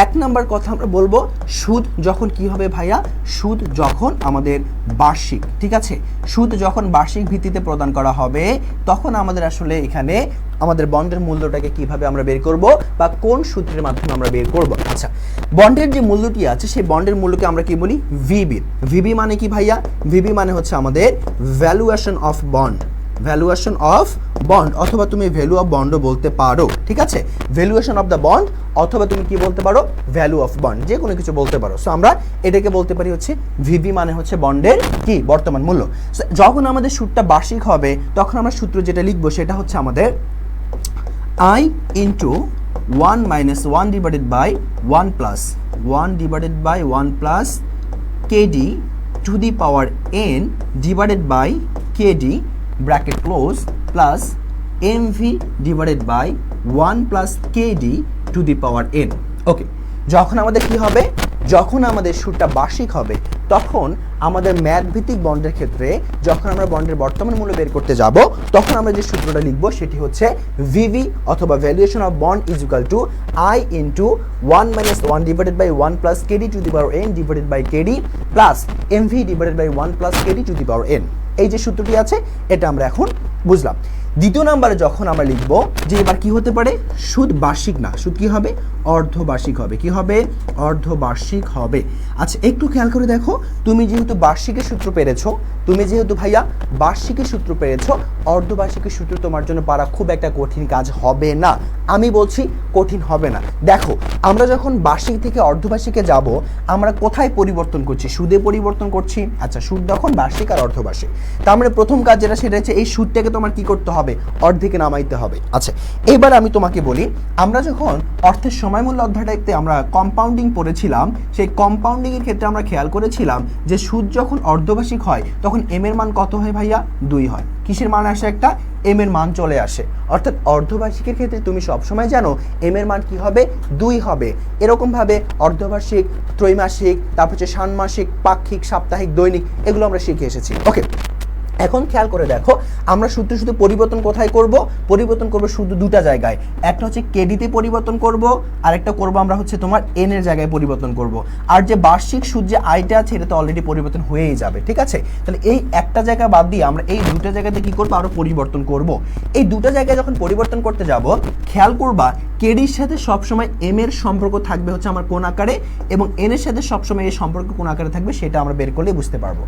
এক নাম্বার কথা আমরা বলবো সুদ যখন কি হবে ভাইয়া, সুদ যখন আমাদের বার্ষিক, ঠিক আছে, সুদ যখন বার্ষিক ভিত্তিতে প্রদান করা হবে তখন আমাদের আসলে এখানে আমাদের বন্ডের মূল্যটাকে কিভাবে আমরা বের করব বা কোন সূত্রের মাধ্যমে আমরা বের করব। আচ্ছা, বন্ডের যে মূল্যটি আছে সেই বন্ডের মূল্যকে আমরা কি বলি, ভিবি। ভিবি মানে কি ভাইয়া? ভিবি মানে হচ্ছে আমাদের valuation of bond, valuation of bond, অথবা তুমি ভ্যালু অফ বন্ডও বলতে পারো। ঠিক আছে, ভ্যালুয়েশন অফ দ্য বন্ড, অথবা তুমি কি বলতে পারো, ভ্যালু অফ বন্ড, যে কোনো কিছু বলতে পারো। সো আমরা এটাকে বলতে পারি হচ্ছে ভিবি মানে হচ্ছে বন্ডের কি বর্তমান মূল্য। যখন আমাদের সুদটা বার্ষিক হবে তখন আমরা সূত্র যেটা লিখবো সেটা হচ্ছে আমাদের I into 1 minus 1 divided by 1 plus 1 divided by 1 plus KD to the power n divided by KD bracket close plus MV divided by 1 plus KD to the power n. ওকে, যখন আমাদের কি হবে, যখন আমাদের সুদটা বার্ষিক হবে তখন আমাদের ম্যাথ ভিত্তিক বন্ডের ক্ষেত্রে যখন আমরা বন্ডের বর্তমান মূল্য বের করতে যাব তখন আমরা যে সূত্রটা লিখব সেটি হচ্ছে ভিভি অথবা valuation of bond is equal two I into 1 minus 1 divided by 1 plus KD to the power n divided by KD plus MV divided by 1 plus KD to the power n। এই যে সূত্রটি আছে এটা আমরা এখন বুঝলাম। দ্বিতীয় নাম্বারে যখন আমরা লিখব যে এবার কি হতে পারে, সুদ বার্ষিক না, সুদ কি হবে, অর্ধবার্ষিক হবে। কি হবে, অর্ধবার্ষিক হবে। আচ্ছা একটু খেয়াল করে দেখো, তুমি যেহেতু বার্ষিকের সূত্র পেরেছো, তুমি যেহেতু ভাইয়া বার্ষিকের সূত্র পেরেছো, অর্ধবার্ষিকের সূত্র তোমার জন্য পারা খুব একটা কঠিন কাজ হবে না। আমি বলছি কঠিন হবে না। দেখো আমরা যখন বার্ষিক থেকে অর্ধবার্ষিকে যাব, আমরা কোথায় পরিবর্তন করছি, সুদে পরিবর্তন করছি। আচ্ছা সুদ তখন বার্ষিক আর অর্ধবার্ষিক, তার মানে প্রথম কাজ যেটা সেটা হচ্ছে এই সুদটাকে তোমার কি করতে হবে, অর্ধেকে নামাইতে হবে। আচ্ছা এবার আমি তোমাকে বলি, আমরা যখন অর্থের সময়মূল্য অধ্যায়টাতে আমরা কম্পাউন্ডিং পড়েছিলাম, সেই কম্পাউন্ডিং এর ক্ষেত্রে আমরা খেয়াল করেছিলাম যে সুদ যখন অর্ধবার্ষিক হয় তখন এম এর মান কত হয় ভাইয়া, 2 হয়। কিসের মান আসে, একটা এম এর মান চলে আসে। অর্থাৎ অর্ধবার্ষিকের ক্ষেত্রে তুমি সবসময় জানো এম এর মান কি হবে, 2 হবে। এরকমভাবে অর্ধবার্ষিক, ত্রৈমাসিক, তারপর হচ্ছে ষান্মাসিক, পাক্ষিক, সাপ্তাহিক, দৈনিক, এগুলো আমরা শিখে এসেছি। ওকে, এখন খেয়াল করে দেখো আমরা শুধু পরিবর্তন কোথায় করব, পরিবর্তন করব শুধু দুটা জায়গায়। একটা হচ্ছে কেডিতে পরিবর্তন করব, আর একটা করব আমরা হচ্ছে তোমার এন এর জায়গায় পরিবর্তন করব। আর যে বার্ষিক সুদ যে আইটা আছে এটা তো অলরেডি পরিবর্তন হয়েই যাবে, ঠিক আছে। তাহলে এই একটা জায়গা বাদ দিয়ে আমরা এই দুটো জায়গাতে কি করব, আরো পরিবর্তন করব। এই দুটো জায়গায় যখন পরিবর্তন করতে যাব, খেয়াল করবা কেডির সাথে সবসময় এম এর সম্পর্ক থাকবে হচ্ছে আমার কোন আকারে, এবং এন এর সাথে সবসময় এই সম্পর্ক কোন আকারে থাকবে সেটা আমরা বের করলে বুঝতে পারবো।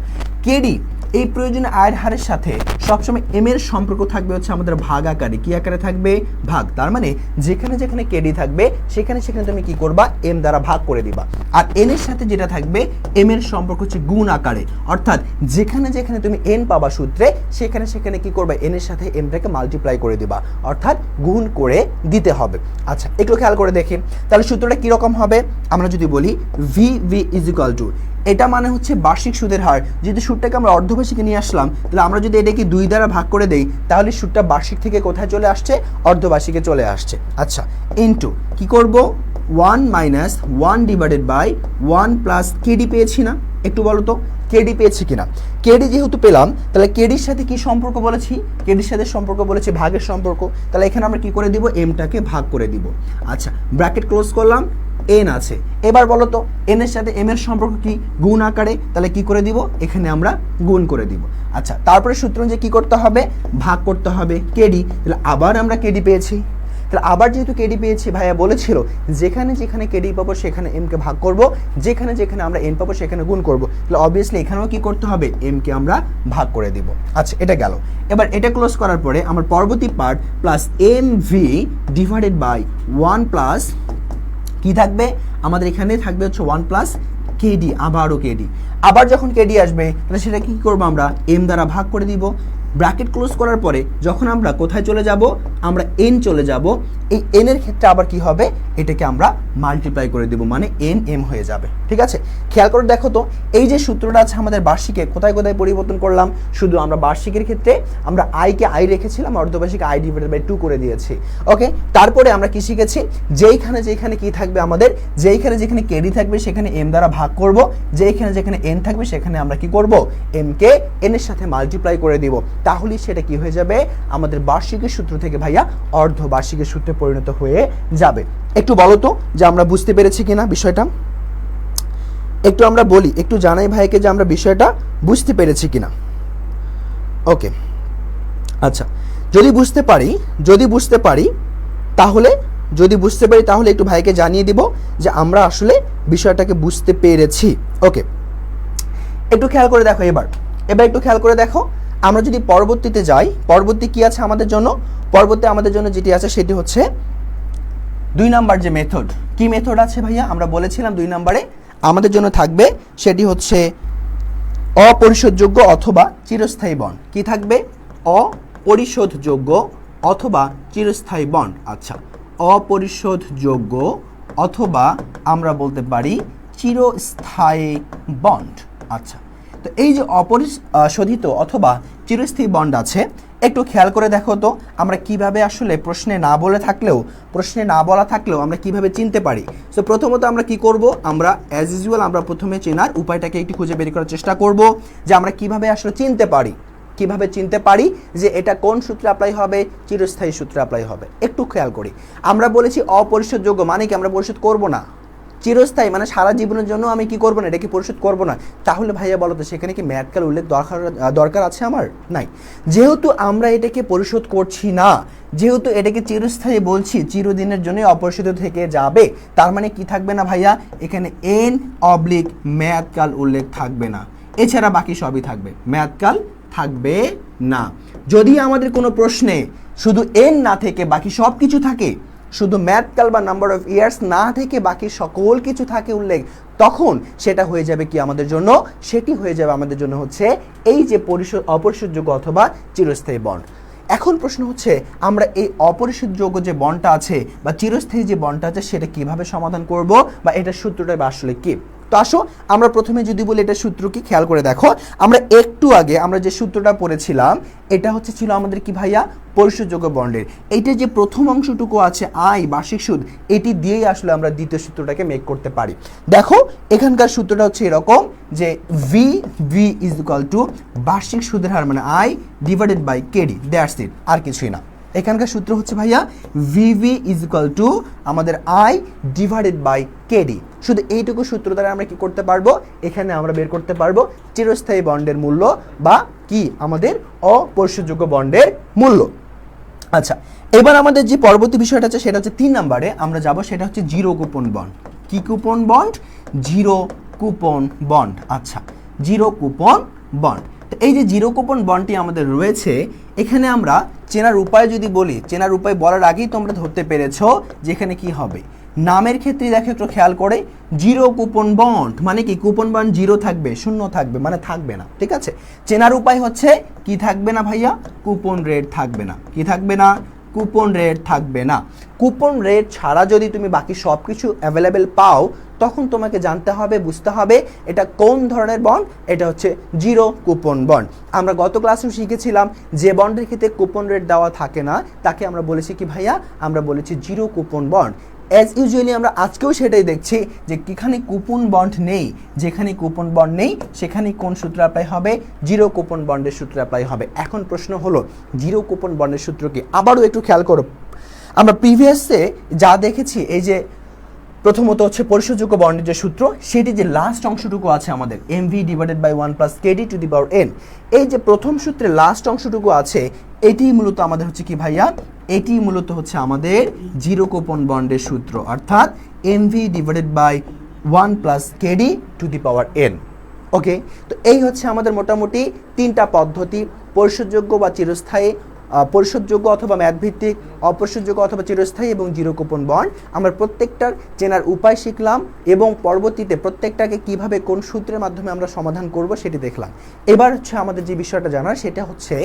কেডি এই প্রয়োজনীয় আয়ের হারের সাথে সবসময় এম এর সম্পর্ক থাকবে হচ্ছে আমাদের ভাগ আকারে। কি আকারে থাকবে, ভাগ। তার মানে যেখানে যেখানে কেডি থাকবে সেখানে সেখানে তুমি কি করবা, এম দ্বারা ভাগ করে দিবা। আর এন এর সাথে যেটা থাকবে এম এর সম্পর্ক হচ্ছে গুণ আকারে, অর্থাৎ যেখানে যেখানে তুমি এন পাবা সূত্রে সেখানে সেখানে কি করবা, এন এর সাথে এমটাকে মাল্টিপ্লাই করে দিবা, অর্থাৎ গুণ করে দিতে হবে। আচ্ছা একটু খেয়াল করে দেখি তাহলে সূত্রটা কিরকম হবে। আমরা যদি বলি V V is equal two, এটা মানে হচ্ছে বার্ষিক সুদের হার। যদি সুদটাকে আমরা অর্ধবার্ষিকে নিয়ে আসলাম, তাহলে আমরা যদি এটাকে 2 দ্বারা ভাগ করে দেই তাহলে সুদটা বার্ষিক থেকে কোথায় চলে আসছে, অর্ধবার্ষিকে চলে আসছে। আচ্ছা ইনটু কি করব, 1 minus 1 divided by 1 plus KD পেয়েছি না, একটু বলো তো কেডি পেয়েছি কিনা। কেডি যেহেতু পেলাম তাহলে কেডির সাথে কি সম্পর্ক বলেছি, কেডির সাথে সম্পর্ক বলেছি ভাগের সম্পর্ক। তাহলে এখানে আমরা কি করে দিব, এমটাকে ভাগ করে দিব। আচ্ছা ব্র্যাকেট ক্লোজ করলাম, এন আছে। এবার বলো তো এন এর সাথে এম এর সম্পর্ক কি, গুণ আকারে। তাহলে কি করে দিব, এখানে আমরা গুণ করে দিব। আচ্ছা তারপরে সূত্র যে কি করতে হবে, ভাগ করতে হবে কেডি। তাহলে আবার আমরা কেডি পেয়েছি, তাহলে আবার যেহেতু কেডি পেয়েছি, ভাইয়া বলেছিল যেখানে যেখানে কেডি পাবো সেখানে এম কে ভাগ করব, যেখানে যেখানে আমরা এন পাবো সেখানে গুণ করব। তাহলে অবভিয়াসলি এখানেও কি করতে হবে, এম কে আমরা ভাগ করে দিব। আচ্ছা এটা গেল। এবার এটা ক্লোজ করার পরে আমার পরবর্তী part plus M V divided by 1 plus কি থাকবে, আমাদের এখানে থাকবে হচ্ছে 1 প্লাস কেডি, আবারও কেডি। আবার যখন কেডি আসবে তাহলে সেটা কি করবো, আমরা এম দ্বারা ভাগ করে দিব। ব্র্যাকেট ক্লোজ করার পরে যখন আমরা কোথায় চলে যাব, আমরা এন চলে যাব। এই এন এর ক্ষেত্রে আবার কি হবে, এটাকে আমরা মাল্টিপ্লাই করে দেব, মানে এন এম হয়ে যাবে। ঠিক আছে, খেয়াল করে দেখো তো এই যে সূত্রটা আছে আমাদের বার্ষিকে, কোথায় কোথায় পরিবর্তন করলাম। শুধু আমরা বার্ষিকের ক্ষেত্রে আমরা আইকে আই রেখেছিলাম, অর্ধবার্ষিক আই ডিভাইডেড বাই 2 করে দিয়েছি। ওকে, তারপরে আমরা কি শিখেছি, যেইখানে যেখানে কি থাকবে আমাদের, যেইখানে যেখানে কেডি থাকবে সেখানে এম দ্বারা ভাগ করব, যেইখানে যেখানে এন থাকবে সেখানে আমরা কি করব, এম কে এন এর সাথে মাল্টিপ্লাই করে দিব। তাহলে সেটা কি হয়ে যাবে, আমাদের বার্ষিকের সূত্র থেকে ভাইয়া অর্ধবার্ষিকের সূত্রে পরিণত হয়ে যাবে। একটু বলো তো যে আমরা বুঝতে পেরেছি কিনা বিষয়টা, একটু আমরা বলি, একটু জানাই ভাইকে যে আমরা বিষয়টা বুঝতে পেরেছি কিনা। ওকে আচ্ছা, যদি বুঝতে পারি তাহলে একটু ভাইকে জানিয়ে দিব যে আমরা আসলে বিষয়টাকে বুঝতে পেরেছি। ওকে, একটু খেয়াল করে দেখো। এবার একটু খেয়াল করে দেখো, আমরা যদি পরবর্তীতে যাই, পরবর্তী কি আছে আমাদের জন্য, পরবর্তী আমাদের জন্য যেটি আছে সেটি হচ্ছে 2 নাম্বার যে মেথড। কি মেথড আছে ভাইয়া, আমরা বলেছিলাম 2 নাম্বারে আমাদের জন্য থাকবে সেটি হচ্ছে অপরিশোধযোগ্য অথবা চিরস্থায়ী বন্ড। কি থাকবে, অপরিশোধযোগ্য অথবা চিরস্থায়ী বন্ড। আচ্ছা, অপরিশোধযোগ্য অথবা আমরা বলতে পারি চিরস্থায়ী বন্ড। আচ্ছা, তো এই যে অপরিশোধিত অথবা চিরস্থায়ী বন্ড আছে, একটু খেয়াল করে দেখো তো আমরা কিভাবে আসলে প্রশ্নে না বলা থাকলেও আমরা কিভাবে চিনতে পারি। তো প্রথমত আমরা কি করব, আমরা অ্যাজ ইউজুয়াল আমরা প্রথমে চেনার উপায়টাকে একটু খুঁজে বের করার চেষ্টা করব যে আমরা কিভাবে আসলে চিনতে পারি যে এটা কোন সূত্রে অ্যাপ্লাই হবে, চিরস্থায়ী সূত্রে অ্যাপ্লাই হবে। একটু খেয়াল করি, আমরা বলেছি অপরিশোধযোগ্য মানে কি আমরা পরিশোধ করব না, চিরস্থায়ী মানে সারা জীবনের জন্য আমি কি করব না, এটাকে পরিশোধ করব না, তাহলে ভাইয়া বলো তো সেখানে কি মেয়াদকাল উল্লেখ দরকার আছে আমার? নাই। যেহেতু আমরা এটাকে পরিশোধ করছি না, যেহেতু এটাকে চিরস্থায়ী বলছি, চিরদিনের জন্য অপরিশোধিত থেকে যাবে, তার মানে কি থাকবে না ভাইয়া, এখানে এন অবলিক মেয়াদকাল উল্লেখ থাকবে না, এছাড়া বাকি সবই থাকবে, মেয়াদকাল থাকবে না। যদি আমাদের কোনো প্রশ্নে শুধু এন না থেকে বাকি সব কিছু থাকে, শুধু মেয়াদকাল বা নাম্বার অফ ইয়ার্স না থেকে বাকি সকল কিছু থাকে উল্লেখ, তখন সেটা হয়ে যাবে কি আমাদের জন্য, সেটি হয়ে যাবে আমাদের জন্য হচ্ছে এই যে অপরিশোধযোগ্য অথবা চিরস্থায়ী বন্ড। এখন প্রশ্ন হচ্ছে আমরা এই অপরিশোধযোগ্য যে বন্ডটা আছে বা চিরস্থায়ী যে বন্ডটা আছে সেটা কিভাবে সমাধান করব বা এটার সূত্রটা আসলে কি। তো আসো আমরা প্রথমে যদি বলি এটা সূত্র কি, খেয়াল করে দেখো, আমরা একটু আগে আমরা যে সূত্রটা পড়েছিলাম এটা হচ্ছে ছিল আমাদের কি ভাইয়া, পরিশোধযোগ্য বন্ডের। এইটা যে প্রথম অংশটুকু আছে আয় বার্ষিক সুদ, এটি দিয়েই আসলে আমরা দ্বিতীয় সূত্রটাকে মেক করতে পারি। দেখো এখানকার সূত্রটা হচ্ছে এরকম যে ভি ইজ ইকুয়াল টু বার্ষিক সুদের হার মানে i divided by KD, that's it, আর কিছুই না। এখানকার সূত্র হচ্ছে ভাইয়া ভিভি ইজ ইকুয়াল টু আমাদের আই ডিভাইডেড বাই কেডি। শুধু এইটুকু সূত্র দ্বারা আমরা কি করতে পারবো, এখানে আমরা বের করতে পারবো চিরস্থায়ী বন্ডের মূল্য বা কি আমাদের অপরিশোধযোগ্য বন্ডের মূল্য। আচ্ছা, এবার আমাদের যে পরবর্তী বিষয়টা আছে সেটা হচ্ছে 3 নম্বরে আমরা যাব, সেটা হচ্ছে জিরো কুপন বন্ড। কি coupon bond? Zero coupon bond. আচ্ছা, জিরো কুপন বন্ড। তো এই যে জিরো কুপন বন্ডটি আমাদের রয়েছে, এখানে আমরা চেনার উপায় যদি বলি, চেনার উপায় বলার আগেই তোমরা ধরতে পেরেছো যে এখানে কি হবে। নামের ক্ষেত্রে দেখো একটু খেয়াল করে, জিরো কুপন বন্ড মানে কি, কুপন বন্ড জিরো থাকবে, শূন্য থাকবে, মানে থাকবে না, ঠিক আছে। চেনার উপায় হচ্ছে কি থাকবে না ভাইয়া, কুপন রেট থাকবে না। কি থাকবে না? কুপন রেট থাকবে না। কুপন রেট ছাড়া যদি তুমি বাকি সব কিছু অ্যাভেলেবেল পাও, তখন তোমাকে জানতে হবে, বুঝতে হবে এটা কোন ধরনের বন্ড, এটা হচ্ছে জিরো কুপন বন্ড। আমরা গত ক্লাসেও শিখেছিলাম যে বন্ডের ক্ষেত্রে কুপন রেট দেওয়া থাকে না তাকে আমরা বলেছি কি ভাইয়া, আমরা বলেছি zero coupon bond. As usually আমরা আজকেও সেটাই দেখছি যে যেখানে কুপন বন্ড নেই, যেখানে কুপন বন্ড নেই সেখানে কোন সূত্র অ্যাপ্লাই হবে, জিরো কুপন বন্ডের সূত্র অ্যাপ্লাই হবে। এখন প্রশ্ন হলো জিরো কুপন বন্ডের সূত্র কি, আবারও একটু খেয়াল করো। আমরা প্রিভিয়াসে যা দেখেছি, এই যে প্রথমত হচ্ছে পরিশোধযোগ্য বন্ডের যে সূত্র, সেটি যে লাস্ট অংশটুকু আছে আমাদের MV divided by 1 plus KD to the power N, এই যে প্রথম সূত্রে লাস্ট অংশটুকু আছে, এটি মূলত আমাদের হচ্ছে কি ভাইয়া, এটি মূলত হচ্ছে আমাদের জিরো কুপন বন্ডের সূত্র, অর্থাৎ mv divided by 1 plus KD to the power n. Okay, তো এই হচ্ছে আমাদের মোটামুটি 3টা পদ্ধতি, পরিশোধযোগ্য বা চিরস্থায়ী, পরিশোধযোগ্য অথবা মেয়াদভিত্তিক, অপরিশোধযোগ্য অথবা চিরস্থায়ী এবং জিরো কুপন বন্ড। আমরা প্রত্যেকটার চেনার উপায় শিখলাম এবং পরবর্তীতে প্রত্যেকটাকে কিভাবে কোন সূত্রের মাধ্যমে আমরা সমাধান করব সেটি দেখলাম। এবার হচ্ছে আমাদের যে বিষয়টা জানার সেটা হচ্ছে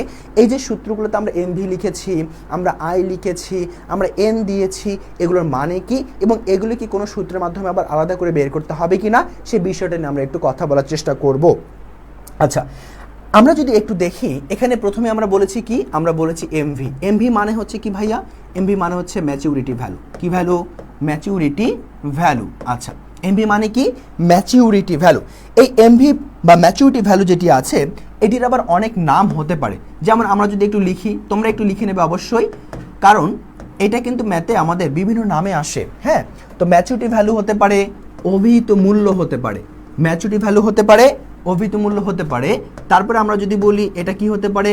এই যে সূত্রগুলোতে আমরা এমভি লিখেছি, আমরা আই লিখেছি, আমরা এন দিয়েছি, এগুলোর মানে কি এবং এগুলো কি কোনো সূত্রের মাধ্যমে আবার আলাদা করে বের করতে হবে কি না, সেই বিষয়টা নিয়ে আমরা একটু কথা বলার চেষ্টা করব। আচ্ছা, আমরা যদি একটু দেখি, এখানে প্রথমে আমরা বলেছি কি, আমরা বলেছি এমভি। এমভি মানে হচ্ছে কি ভাইয়া, এমভি মানে হচ্ছে ম্যাচিউরিটি ভ্যালু। কি ভ্যালু? Maturity value. আচ্ছা, এমভি মানে কি? Maturity value. এই এমভি বা ম্যাচিউরিটি ভ্যালু যেটি আছে, এটির আবার অনেক নাম হতে পারে। যেমন আমরা যদি একটু লিখি, তোমরা একটু লিখে নেবে অবশ্যই, কারণ এটা কিন্তু ম্যাথে আমাদের বিভিন্ন নামে আসে। হ্যাঁ, তো ম্যাচিউরিটি ভ্যালু হতে পারে, অভিহিত মূল্য হতে পারে, ম্যাচিউরিটি ভ্যালু হতে পারে, অভিহিত মূল্য হতে পারে। তারপরে আমরা যদি বলি এটা কি হতে পারে,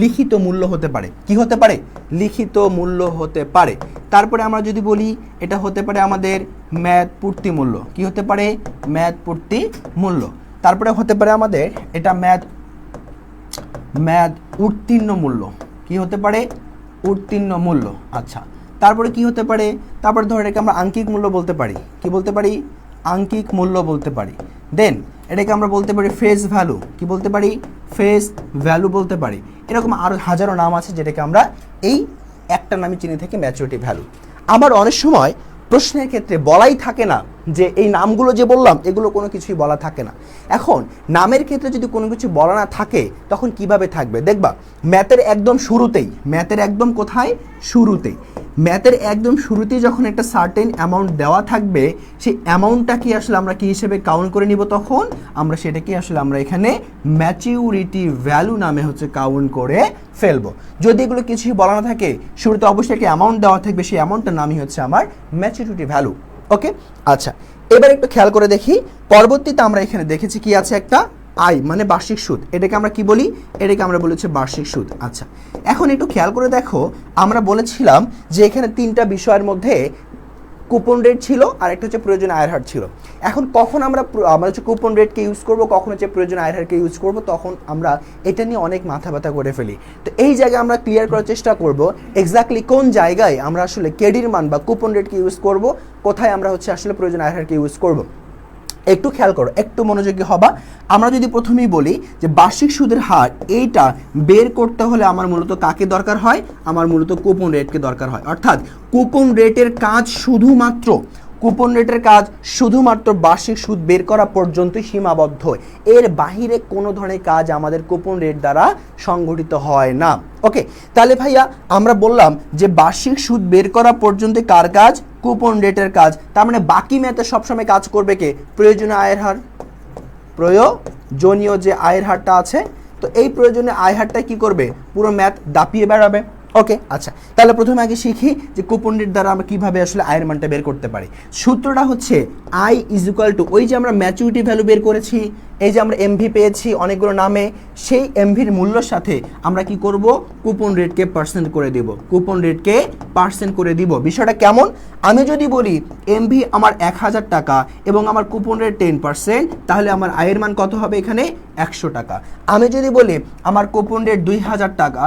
লিখিত মূল্য হতে পারে। কি হতে পারে? লিখিত মূল্য হতে পারে। তারপরে আমরা যদি বলি এটা হতে পারে আমাদের মেয়াদ পূর্তি মূল্য। কি হতে পারে? মেয়াদ পূর্তি মূল্য। তারপরে হতে পারে আমাদের এটা মেয়াদ উত্তীর্ণ মূল্য। কি হতে পারে? উত্তীর্ণ মূল্য। আচ্ছা, তারপরে কি হতে পারে? তারপরে ধরে এটাকে আমরা আঙ্কিক মূল্য বলতে পারি। কি বলতে পারি? আঙ্কিক মূল্য বলতে পারি। দেন এটাকে আমরা বলতে পারি ফেস ভ্যালু। কি বলতে পারি? ফেস ভ্যালু বলতে পারি। এরকম আরও হাজারো নাম আছে যেটাকে আমরা এই একটা নামই চিনি থেকে ম্যাচুরিটি ভ্যালু। আবার অনেক সময় প্রশ্নের ক্ষেত্রে বলাই থাকে না যে এই নামগুলো যে বললাম এগুলো কোনো কিছুই বলা থাকে না। এখন নামের ক্ষেত্রে যদি কোনো কিছু বলা না থাকে তখন কিভাবে থাকবে দেখবা, ম্যাথের একদম শুরুতেই, ম্যাথের একদম কোথায়? শুরুতেই। ম্যাথের একদম শুরুতেই যখন একটা সার্টেন অ্যামাউন্ট দেওয়া থাকবে, সেই অ্যামাউন্টটাকে আসলে আমরা কি হিসেবে কাউন্ট করে নিব, তখন আমরা সেটাকে আসলে আমরা এখানে ম্যাচিউরিটি ভ্যালু নামে হচ্ছে কাউন্ট করে ফেলবো। যদি এগুলো কিছুই বলা না থাকে, শুরুতে অবশ্যই একটা অ্যামাউন্ট দেওয়া থাকবে, সেই অ্যামাউন্টটার নামই হচ্ছে আমার ম্যাচিউরিটি ভ্যালু। ওকে, আচ্ছা, এবার একটু খেয়াল করে দেখি, পরবর্তীতে আমরা এখানে দেখেছি কি আছে, একটা আই মানে বার্ষিক সুদ। এটাকে আমরা কি বলি? এটাকে আমরা বলেছি বার্ষিক সুদ। আচ্ছা, এখন একটু খেয়াল করে দেখো, আমরা বলেছিলাম যে এখানে তিনটা বিষয়ের মধ্যে কুপন রেট ছিল আর একটা হচ্ছে প্রয়োজনীয় আয়ের হার ছিল। এখন কখন আমরা হচ্ছে কুপন রেটকে ইউজ করব, কখন হচ্ছে প্রয়োজনীয় আয়ের হারকে ইউজ করব, তখন আমরা এটা নিয়ে অনেক মাথা ব্যথা করে ফেলি। তো এই জায়গায় আমরা ক্লিয়ার করার চেষ্টা করব এক্স্যাক্টলি কোন জায়গায় আমরা আসলে কেডির মান বা কুপন রেটকে ইউজ করব, কোথায় আমরা হচ্ছে আসলে প্রয়োজনীয় আয়ের হারকে ইউজ করব। একটু খেয়াল করো, একটু মনোযোগী হবা। আমরা যদি প্রথমেই বলি যে বার্ষিক সুদের হার এইটা বের করতে হলে আমার মূলত কাকে দরকার হয়? আমার মূলত কুপন রেটকে দরকার হয়। অর্থাৎ কুপন রেটের কাজ শুধুমাত্র বার্ষিক সুদ বের করা পর্যন্তই সীমাবদ্ধ। এর বাহিরে কোনো ধরনের কাজ আমাদের কুপন রেট দ্বারা সংগঠিত হয় না। ওকে, তাহলে ভাইয়া আমরা বললাম যে বার্ষিক সুদ বের করা পর্যন্ত কার কাজ? কুপন রেটের কাজ। তার মানে বাকি ম্যাথে সবসময় কাজ করবে কে? প্রয়োজনীয় আয়ের হার। প্রয়োজনীয় যে আয়ের হারটা আছে, তো এই প্রয়োজনীয় আয়ের হারটা কি করবে? পুরো ম্যাথ দাপিয়ে বেড়াবে। ওকে, আচ্ছা, তাহলে প্রথমে আগে শিখি যে কুপন রেট দ্বারা আমরা কিভাবে আসলে আয়ের মানটা বের করতে পারি। সূত্রটা হচ্ছে আই ইজ ইকুয়াল টু, ওই যে আমরা ম্যাচুরিটি ভ্যালু বের করেছি, এই যে আমরা এমভি পেয়েছি অনেকগুলো নামে, সেই এমভির মূল্যর সাথে আমরা কি করব? কুপন রেটকে পার্সেন্ট করে দিব। কুপন রেটকে পার্সেন্ট করে দিব। বিষয়টা কেমন? আমি যদি বলি এমভি আমার 1000 টাকা এবং আমার কুপন রেট 10%, তাহলে আমার আয়ের মান কত হবে? এখানে 100 টাকা। আমি যদি বলি আমার কুপন রেট 2000 টাকা,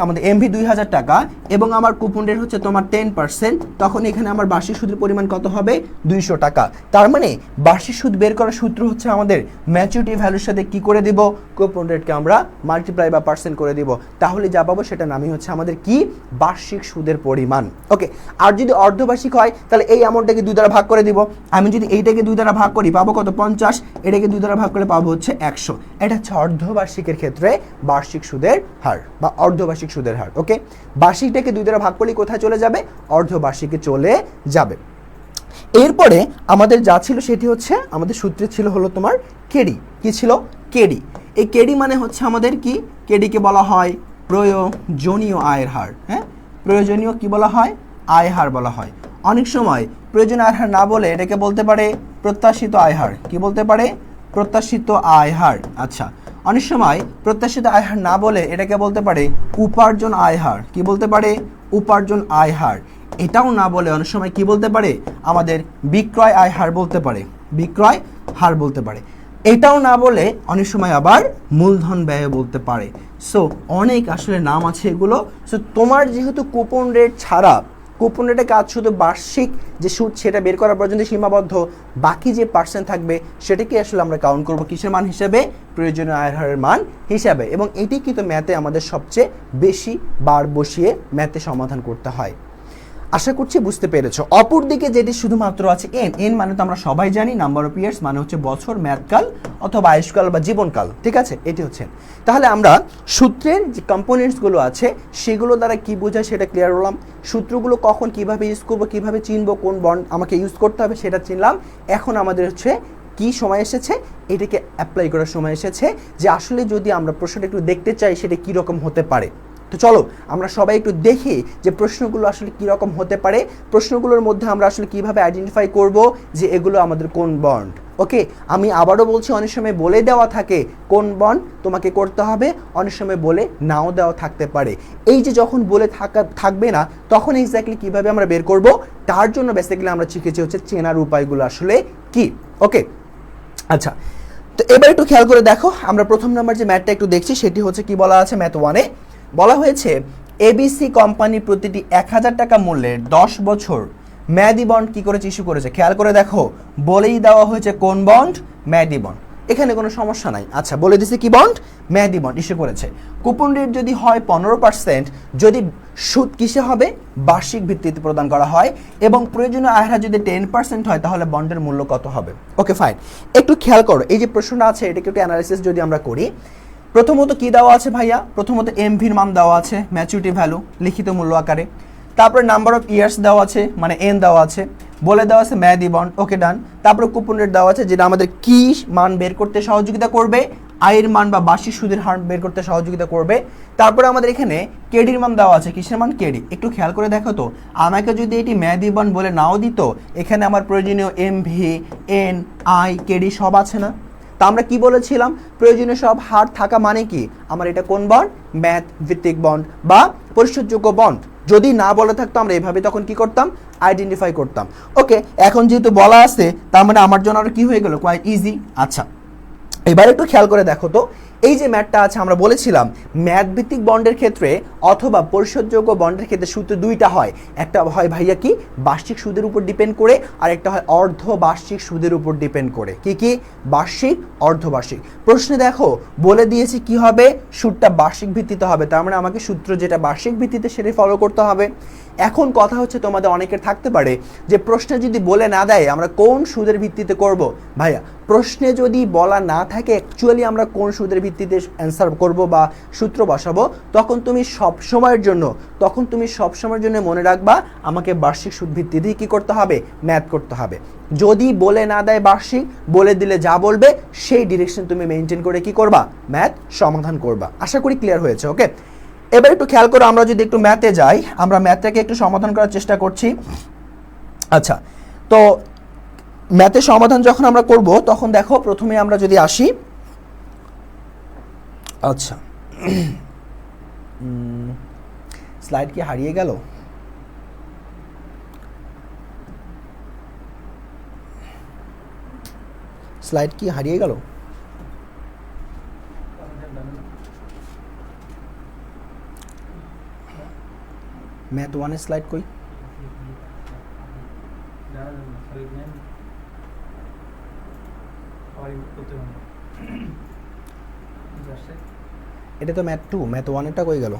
আমাদের এমভি 2000 টাকা এবং আমার কুপন রেট হচ্ছে তোমার 10%, তখন এখানে আমার বার্ষিক সুদের পরিমাণ কত হবে? 200 টাকা। তার মানে বার্ষিক সুদ বের করার সূত্র হচ্ছে আমাদের ম্যাচুরিটি ভ্যালুর সাথে কি করে দিব? কুপন রেটকে আমরা মাল্টিপ্লাই বা পার্সেন্ট করে দিব। তাহলে যা পাবো সেটা নামই হচ্ছে আমাদের কি? বার্ষিক সুদের পরিমাণ। ওকে, আর যদি অর্ধবার্ষিক হয় তাহলে এই অ্যামাউন্টটাকে 2 দ্বারা ভাগ করে দিব। আমি যদি এইটাকে 2 দ্বারা ভাগ করি পাবো কত? 50। এটাকে 2 দ্বারা ভাগ করে পাবো হচ্ছে 100। এটা হচ্ছে অর্ধবার্ষিকের ক্ষেত্রে বার্ষিক সুদের হার বা অর্ধবার্ষিক সুদের হার। ওকে, বার্ষিকটাকে 2 দ্বারা ভাগ করলে কোথায় চলে যাবে? অর্ধবার্ষিকে চলে যাবে। এরপরে আমাদের যা ছিল সেটি হচ্ছে আমাদের সূত্রে ছিল হলো তোমার কেডি। কি ছিল? কেডি। এই কেডি মানে হচ্ছে আমাদের কি? কেডিকে বলা হয় প্রয়োজনীয় আয়ের হার। হ্যাঁ, প্রয়োজনীয় কি বলা হয়? আয় হার বলা হয়। অনেক সময় প্রয়োজনীয় আয় হার না বলে এটাকে বলতে পারে প্রত্যাশিত আয় হার। কি বলতে পারে? প্রত্যাশিত আয় হার। আচ্ছা, অনেক সময় প্রত্যাশিত আয় হার না বলে এটাকে বলতে পারে উপার্জন আয় হার। কি বলতে পারে? উপার্জন আয় হার। এটাও না বলে অনেক সময় কি বলতে পারে? আমাদের বিক্রয় আয় হার বলতে পারে। বিক্রয় হার বলতে পারে। এটাও না বলে অনেক সময় আবার মূলধন ব্যয় বলতে পারে। সো অনেক আসলে নাম আছে এগুলো। সো তোমার যেহেতু কুপন রেট ছাড়া, কুপন রেটের কাজ শুধু বার্ষিক যে সুদ সেটা বের করা পর্যন্ত সীমাবদ্ধ, বাকি যে পার্সেন্ট থাকবে সেটাকে আসলে আমরা কাউন্ট করব কিসের মান হিসেবে? প্রয়োজনীয় আয়ের হারের মান হিসাবে। এবং এটি কিন্তু ম্যাথে আমাদের সবচেয়ে বেশি বার বসিয়ে ম্যাথে সমাধান করতে হয়। আশা করছি বুঝতে পেরেছো। অপরদিকে যেটি শুধুমাত্র আছে এন। এন মানে তো আমরা সবাই জানি নাম্বার অফ ইয়ার্স, মানে হচ্ছে বছর, মেয়াদকাল অথবা আয়ুষ্কাল বা জীবনকাল। ঠিক আছে, এটি হচ্ছে। তাহলে আমরা সূত্রের যে কম্পোনেন্টসগুলো আছে সেগুলো দ্বারা কি বোঝায় সেটা ক্লিয়ার হলাম। সূত্রগুলো কখন কিভাবে ইউজ করব, কিভাবে চিনবো, কোন বন্ড আমাকে ইউজ করতে হবে সেটা চিনলাম। এখন আমাদের হচ্ছে কি সময় এসেছে? এটাকে অ্যাপ্লাই করার সময় এসেছে যে আসলে যদি আমরা প্রশ্নটা একটু দেখতে চাই সেটা কীরকম হতে পারে। তো চলো আমরা সবাই একটু দেখি যে প্রশ্নগুলো আসলে কীরকম হতে পারে। প্রশ্নগুলোর মধ্যে আমরা আসলে কিভাবে আইডেন্টিফাই করব যে এগুলো আমাদের কোন বন্ড। ওকে, আমি আবারও বলছি, অনেক সময় বলে দেওয়া থাকে কোন বন্ড তোমাকে করতে হবে, অনেক সময় বলে নাও দেওয়া থাকতে পারে। এই যে যখন বলে থাকবে না তখন এক্স্যাক্টলি কিভাবে আমরা বের করব, তার জন্য বেসিক্যালি আমরা শিখেছি হচ্ছে চেনার উপায়গুলো আসলে কি। ওকে, আচ্ছা, তো এবার একটু খেয়াল করে দেখো, আমরা প্রথম নাম্বার যে ম্যাথটা একটু দেখছি সেটি হচ্ছে কি বলা আছে ম্যাথ 1-এ। বলা হয়েছে এবিসি কোম্পানি প্রতিটি 1000 টাকা মূল্যের 10 বছর মেয়াদি বন্ড কি করেছে? ইস্যু করেছে। খেয়াল করে দেখো, বলেই দেওয়া হয়েছে কোন বন্ড? মেয়াদি বন্ড। এখানে কোনো সমস্যা নাই। আচ্ছা, বলে দিছে কি বন্ড? মেয়াদি বন্ড ইস্যু করেছে। কুপন রেট যদি হয় 15%, যদি সুদ কিসে হবে? বার্ষিক ভিত্তিতে প্রদান করা হয়, এবং প্রয়োজনীয় আয় হার যদি 10% হয় তাহলে বন্ডের মূল্য কত হবে? ওকে, ফাইন। একটু খেয়াল করো, এই যে প্রশ্নটা আছে এটাকে একটু অ্যানালাইসিস যদি আমরা করি। প্রথমত কি দেওয়া আছে ভাইয়া? প্রথমত এমভির মান দেওয়া আছে, ম্যাচুরিটি ভ্যালু লিখিত মূল্য আকারে। তারপরে নাম্বার অফ ইয়ার্স দেওয়া আছে, মানে এন দেওয়া আছে। বলে দেওয়া আছে মেয়াদি বন্ড। ওকে, ডান। তারপরে কুপন রেট দেওয়া আছে যেটা আমাদের কি মান বের করতে সহযোগিতা করবে? আয়ের মান বা বার্ষিক সুদের হার বের করতে সহযোগিতা করবে। তারপরে আমাদের এখানে কেডির মান দেওয়া আছে, কিসের মান? কেডি। একটু খেয়াল করে দেখো তো, আমাকে যদি এটি মেয়াদি বন্ড বলে নাও দিত, এখানে আমার প্রয়োজনীয় এমভি, এন, আই, কেডি সব আছে না? তা আমরা কি বলেছিলাম? প্রয়োজনীয় সব হার থাকা মানে কি? আমার এটা কোন বন্ড? ম্যাথ ভিত্তিক বন্ড বা পরিশোধযোগ্য বন্ড। যদি না বলে থাকতো আমরা এভাবে তখন কি করতাম? আইডেন্টিফাই করতাম। ওকে, এখন যেহেতু বলা আছে তার মানে আমার জন্য আর কি হয়ে গেল? Quite easy. আচ্ছা, এবার একটু খেয়াল করে দেখো তো, এই যে ম্যাথটা আছে আমরা বলেছিলাম ম্যাথ ভিত্তিক বন্ডের ক্ষেত্রে অথবা পরিশোধযোগ্য বন্ডের ক্ষেত্রে সূত্র দুইটা হয়। একটা হয় ভাইয়া কি বার্ষিক সুদের উপর ডিপেন্ড করে, আর একটা হয় অর্ধবার্ষিক সুদের উপর ডিপেন্ড করে। কি কি? বার্ষিক, অর্ধবার্ষিক। প্রশ্নে দেখো বলে দিয়েছে কি হবে? সুদটা বার্ষিক ভিত্তিতে হবে, তার মানে আমাকে সূত্র যেটা বার্ষিক ভিত্তিতে সেটাই ফলো করতে হবে। এখন কথা হচ্ছে তোমাদের অনেকের থাকতে পারে যে প্রশ্নে যদি বলে না দেয় আমরা কোন সুদের ভিত্তিতে করব? ভাইয়া প্রশ্নে যদি বলা না থাকে অ্যাকচুয়ালি আমরা কোন সুদের ভিত্তিতে অ্যান্সার করব বা সূত্র বসাবো, তখন তুমি সব সময়ের জন্য মনে রাখবা আমাকে বার্ষিক সুদ ভিত্তিতেই কি করতে হবে? ম্যাথ করতে হবে। যদি বলে না দেয় বার্ষিক, বলে দিলে যা বলবে সেই ডিরেকশন তুমি মেনটেন করে কি করবা? ম্যাথ সমাধান করবা। আশা করি ক্লিয়ার হয়েছে। ওকে, এবার একটু খেয়াল করো, আমরা যদি একটু ম্যাথে যাই, আমরা ম্যাথটাকে একটু সমাধান করার চেষ্টা করছি। আচ্ছা, তো ম্যাথের সমাধান যখন আমরা করব তখন দেখো প্রথমে আমরা যদি আসি, আচ্ছা স্লাইড কি হারিয়ে গেল? স্লাইড কি হারিয়ে গেল? ম্যাথ 1 এর স্লাইড কই? এটা তো ম্যাথ 2, ম্যাথ 1 এরটা কই গেল?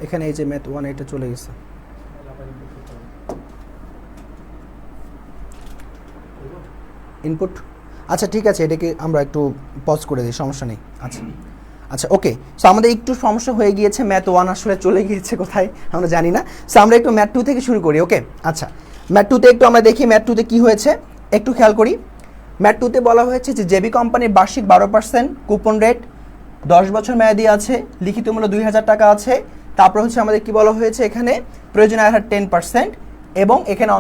এখানে এই যে ম্যাথ 1 এটা চলে গেছে। ইনপুট, আচ্ছা ঠিক আছে, এটাকে আমরা একটু পজ করে দিই, সমস্যা নেই। আচ্ছা ওকে, সো আমাদের একটু সমস্যা হয়ে গিয়েছে, ম্যাথ 1 আসলে চলে গিয়েছে কোথায় আমরা জানি না। সো আমরা একটু ম্যাথ 2 থেকে শুরু করি। ওকে, আচ্ছা ম্যাথ 2 তে একটু আমরা দেখি ম্যাথ 2 তে কি হয়েছে একটু খেয়াল করি। ম্যাথ 2 তে বলা হয়েছে যে জেবি কোম্পানির বার্ষিক 12% কুপন রেট, 10 বছর মেয়াদি আছে, লিখিত মূল্য 2000 টাকা আছে। তারপর হচ্ছে আমাদের কি বলা হয়েছে এখানে প্রয়োজনীয় আয় হার 10% এবং এখানে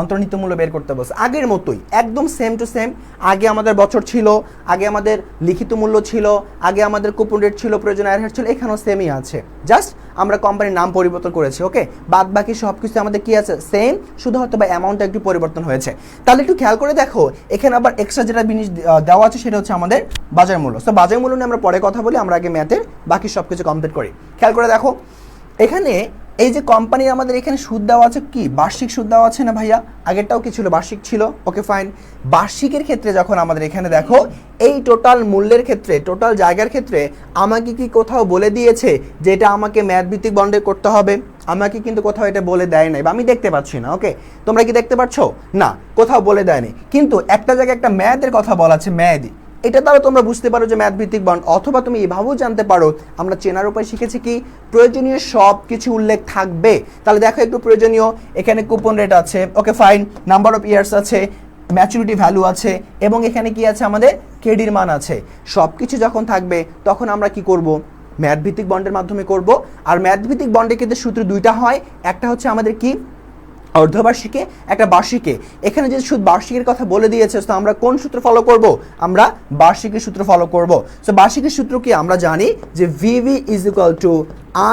অন্তর্নিহিত মূল্য বের করতে বলছে। আগের মতোই একদম সেম টু সেম। আগে আমাদের বছর ছিল, আগে আমাদের লিখিত মূল্য ছিল, আগে আমাদের কুপন রেট ছিল, প্রয়োজনীয় আয়ের হার ছিল, এখানেও সেমই আছে, জাস্ট আমরা কোম্পানির নাম পরিবর্তন করেছি। ওকে, বাদ বাকি সব কিছু আমাদের কি আছে? সেম, শুধু হয়তো বা অ্যামাউন্টটা একটু পরিবর্তন হয়েছে। তাহলে একটু খেয়াল করে দেখো, এখানে আবার এক্সট্রা যেটা জিনিস দেওয়া আছে সেটা হচ্ছে আমাদের বাজার মূল্য। সো বাজার মূল্য নিয়ে আমরা পরে কথা বলি, আমরা আগে ম্যাথের বাকি সব কিছু কমপ্লিট করি। খেয়াল করে দেখো এখানে এই যে কোম্পানির আমাদের এখানে সুদ দেওয়া আছে, কি বার্ষিক সুদ দেওয়া আছে না ভাইয়া? আগেরটাও কি ছিল? বার্ষিক ছিল। ওকে ফাইন, বার্ষিকের ক্ষেত্রে যখন আমাদের এখানে দেখো এই টোটাল মূল্যের ক্ষেত্রে, টোটাল জায়গার ক্ষেত্রে আমাকে কি কোথাও বলে দিয়েছে যে এটা আমাকে ম্যাথ ভিত্তিক বন্ডে করতে হবে? আমাকে কিন্তু কোথাও এটা বলে দেয় নাই, বা আমি দেখতে পাচ্ছি না। ওকে, তোমরা কি দেখতে পাচ্ছ? না, কোথাও বলে দেয়নি, কিন্তু একটা জায়গায় একটা ম্যাথের কথা বলা আছে, মেয়াদি। এটা দ্বারা তোমরা বুঝতে পারো যে ম্যাথ ভিত্তিক বন্ড, অথবা তুমি এভাবেও জানতে পারো আমরা চেনার উপায় শিখেছি কি প্রয়োজনীয় সব কিছু উল্লেখ থাকবে। তাহলে দেখো একটু প্রয়োজনীয়, এখানে কুপন রেট আছে, okay fine, number of years আছে, ম্যাচুরিটি ভ্যালু আছে, এবং এখানে কি আছে? আমাদের কেডির মান আছে। সব কিছু যখন থাকবে তখন আমরা কি করব? ম্যাথ ভিত্তিক বন্ডের মাধ্যমে করব। আর ম্যাথ ভিত্তিক বন্ডের ক্ষেত্রে সূত্র দুইটা হয়, একটা হচ্ছে আমাদের কি অর্ধবার্ষিকে, একটা বার্ষিকে। এখানে যে সুদ বার্ষিকের কথা বলে দিয়েছে, তো আমরা কোন সূত্র ফলো করব? আমরা বার্ষিকের সূত্র ফলো করব। সো বার্ষিকের সূত্র কি? আমরা জানি যে VV is equal to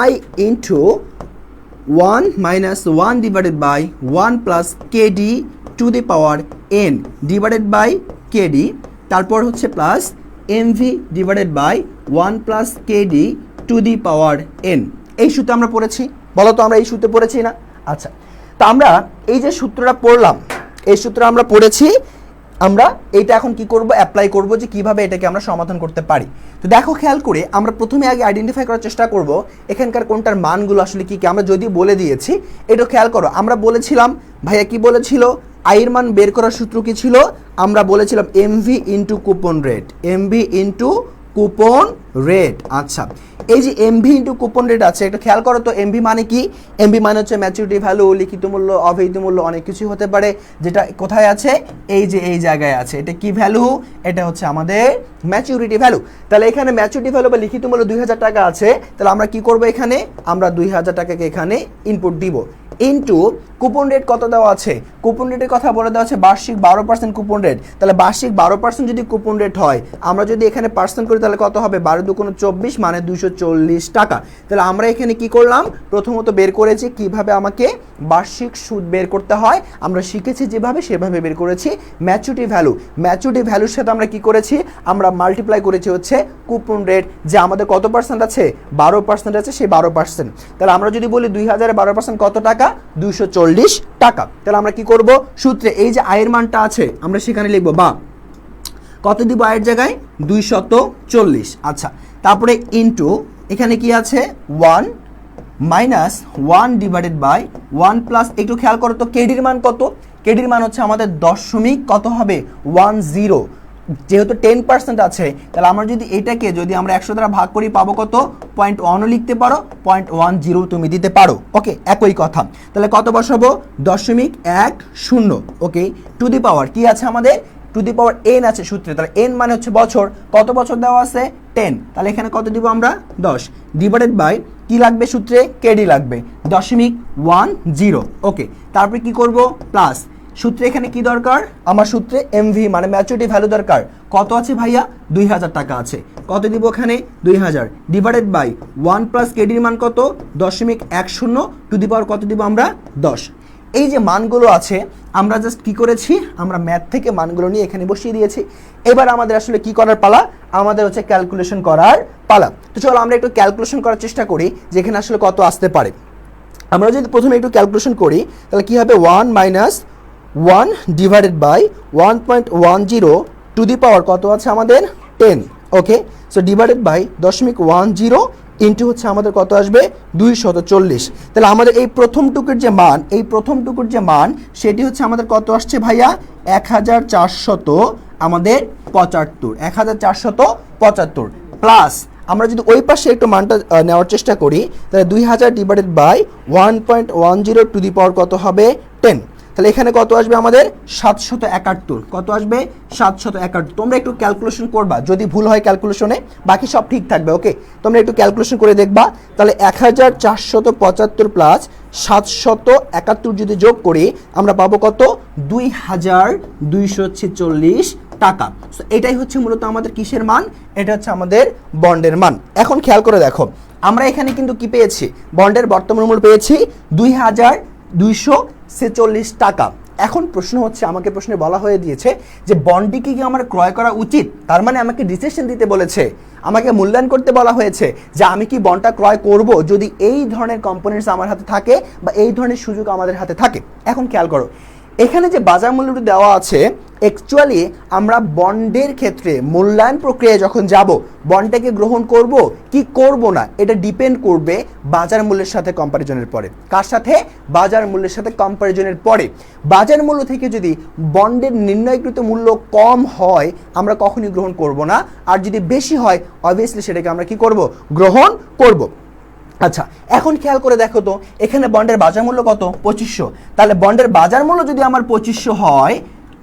I into 1 minus 1 divided by 1 plus KD to the power N divided by KD, তারপর হচ্ছে plus MV divided by 1 plus KD to the power N. এই সূত্র আমরা পড়েছি, বলো তো আমরা এই সূত্রে পড়েছি না? আচ্ছা, তা আমরা এই যে সূত্রটা পড়লাম, এই সূত্র আমরা পড়েছি, আমরা এইটা এখন কি করব? অ্যাপ্লাই করব যে কিভাবে এটাকে আমরা সমাধান করতে পারি। তো দেখো খেয়াল করে আমরা প্রথমে আগে আইডেন্টিফাই করার চেষ্টা করব এখানকার কোনটার মানগুলো আসলে কি কি। আমরা যদি বলে দিয়েছি, এটা খেয়াল করো, আমরা বলেছিলাম ভাইয়া কি বলেছিল? আয়ের মান বের করার সূত্র কি ছিল? আমরা বলেছিলাম MV into coupon rate, MV into coupon rate. আচ্ছা, এই যে এমভি ইন্টু কুপন রেট আছে, একটু খেয়াল করো তো এমভি মানে কি? এমভি মানে হচ্ছে ম্যাচুরিটি ভ্যালু, লিখিত মূল্য, অবহিত মূল্য, অনেক কিছু হতে পারে, যেটা কোথায় আছে? এই যে এই জায়গায় আছে। এটা কি ভ্যালু? এটা হচ্ছে আমাদের ম্যাচুরিটি ভ্যালু। তাহলে এখানে ম্যাচুরিটি ভ্যালু বা লিখিত মূল্য 2000 টাকা আছে, তাহলে আমরা কি করব? এখানে আমরা 2000 টাকাকে এখানে ইনপুট দিব, ইনটু কুপন রেট কত দেওয়া আছে? কুপন রেটের কথা বলে দেওয়া আছে বার্ষিক 12% কুপন রেট। তাহলে বার্ষিক 12% যদি কুপন রেট হয়, আমরা যদি এখানে পার্সেন্ট করি তাহলে কত হবে? 12 দুগুণ 24 মানে 240 টাকা। তাহলে আমরা এখানে কি করলাম? প্রথমত বের করেছি কিভাবে আমাকে বার্ষিক সুদ বের করতে হয়, আমরা শিখেছি যেভাবে সেভাবে বের করেছি ম্যাচুরিটি ভ্যালু। ম্যাচুরিটি ভ্যালুর সাথে আমরা কি করেছি? আমরা মাল্টিপ্লাই করেছি হচ্ছে কুপন রেট, যে আমাদের কত পার্সেন্ট আছে? 12% আছে, সেই 12%। তাহলে আমরা যদি বলি 2000 12% কত টাকা? 240 টাকা। তাহলে আমরা কি করব? সূত্রে এই যে আয়ের মানটা আছে আমরা সেখানে লিখবো, বা কত দিব আয়ের জায়গায়? 240। আচ্ছা, তারপরে ইনটু এখানে কি আছে? 1 মাইনাস 1 ডিভাইডেড বাই 1 প্লাস, একটু খেয়াল করো তো কেডির মান কত? কেডির মান হচ্ছে আমাদের দশমিক কত হবে? 10। যেহেতু 10% আছে, তাহলে আমরা যদি এটাকে যদি আমরা 100 দ্বারা ভাগ করি পাবো কত? 0.1ও লিখতে পারো, 0.10 তুমি দিতে পারো। ওকে, একই কথা। তাহলে কত বসাবো? 0.10। ওকে, টু দি পাওয়ার কি আছে আমাদের? টু দি পাওয়ার n আছে সূত্রে। তাহলে n মানে হচ্ছে বছর, কত বছর দেওয়া আছে? 10। তাহলে এখানে কত দিব আমরা? 10 ডিভাইডেড বাই কি লাগবে সূত্রে? কেডি লাগবে 0.10। ওকে, তারপরে কি করব? প্লাস সূত্রে এখানে কি দরকার? আমার সূত্রে এমভি মানে ম্যাচুরিটি ভ্যালু দরকার। কত আছে ভাইয়া? 2000 টাকা আছে। কত দিব এখানে? 2000 ডিভাইডেড বাই 1 প্লাস কেডির মান কত? 0.10 টু দি পাওয়ার কত দিব আমরা? 10। এই যে মানগুলো আছে আমরা জাস্ট কি করেছি? আমরা ম্যাথ থেকে মানগুলো নিয়ে এখানে বসিয়ে দিয়েছি। এবার আমাদের আসলে কি করার পালা? আমাদের হচ্ছে ক্যালকুলেশন করার পালা। তো চলো আমরা একটু ক্যালকুলেশন করার চেষ্টা করি যে এখানে আসলে কত আসতে পারে। আমরা যদি প্রথমে একটু ক্যালকুলেশন করি তাহলে কি হবে? 1 minus 1 divided by 1.10 to the power কত আছে আমাদের? 10। Okay, so divided by 0.10 into হচ্ছে আমাদের কত আসবে? 240। তাহলে আমাদের এই প্রথমটুকুর যে মান, এই প্রথমটুকুর যে মান সেটি হচ্ছে আমাদের কত আসছে ভাইয়া? 1475 আমাদের 1475 প্লাস আমরা যদি ওই পাশে একটু মানটা নেওয়ার চেষ্টা করি তাহলে 2000 divided by 1.10 to the power কত হবে? 10। তাহলে এখানে কত আসবে আমাদের? 771। কত আসবে? 771। তোমরা একটু ক্যালকুলেশন করবা, যদি ভুল হয় ক্যালকুলেশনে বাকি সব ঠিক থাকবে। ওকে, তোমরা একটু ক্যালকুলেশন করে দেখবা। তাহলে 1475 প্লাস 771 যদি যোগ করি আমরা পাবো কত? 2246 টাকা। সো এটাই হচ্ছে মূলত আমাদের কিসের মান? এটা হচ্ছে আমাদের বন্ডের মান। এখন খেয়াল করে দেখো, আমরা এখানে কিন্তু কি পেয়েছি? বন্ডের বর্তমান মূল্য পেয়েছি 2246 টাকা। এখন প্রশ্ন হচ্ছে, আমাকে প্রশ্নে বলা হয়ে দিয়েছে যে বন্ডটি কি আমার ক্রয় করা উচিত? তার মানে আমাকে ডিসিশন দিতে বলেছে, আমাকে মূল্যায়ন করতে বলা হয়েছে যে আমি কি বন্ডটা ক্রয় করব যদি এই ধরনের কম্পোনেন্টস আমার হাতে থাকে বা এই ধরনের সুযোগ আমাদের হাতে থাকে। এখন খেয়াল করো, এখানে যে বাজার মূল্যটি দেওয়া আছে, অ্যাকচুয়ালি আমরা বন্ডের ক্ষেত্রে মূল্যায়ন প্রক্রিয়ায় যখন যাব, বন্ডটাকে গ্রহণ করব কি করব না, এটা ডিপেন্ড করবে বাজার মূল্যের সাথে কম্প্যারিজনের পরে। কার সাথে? বাজার মূল্যের সাথে কম্প্যারিজনের পরে। বাজার মূল্য থেকে যদি বন্ডের নির্ণয়কৃত মূল্য কম হয় আমরা কখনই গ্রহণ করব না, আর যদি বেশি হয় অবভিয়াসলি সেটাকে আমরা কি করব? গ্রহণ করব। আচ্ছা, এখন খেয়াল করে দেখো তো, এখানে বন্ডের বাজার মূল্য কত? 2500। তাহলে বন্ডের বাজার মূল্য যদি আমার 2500 হয়,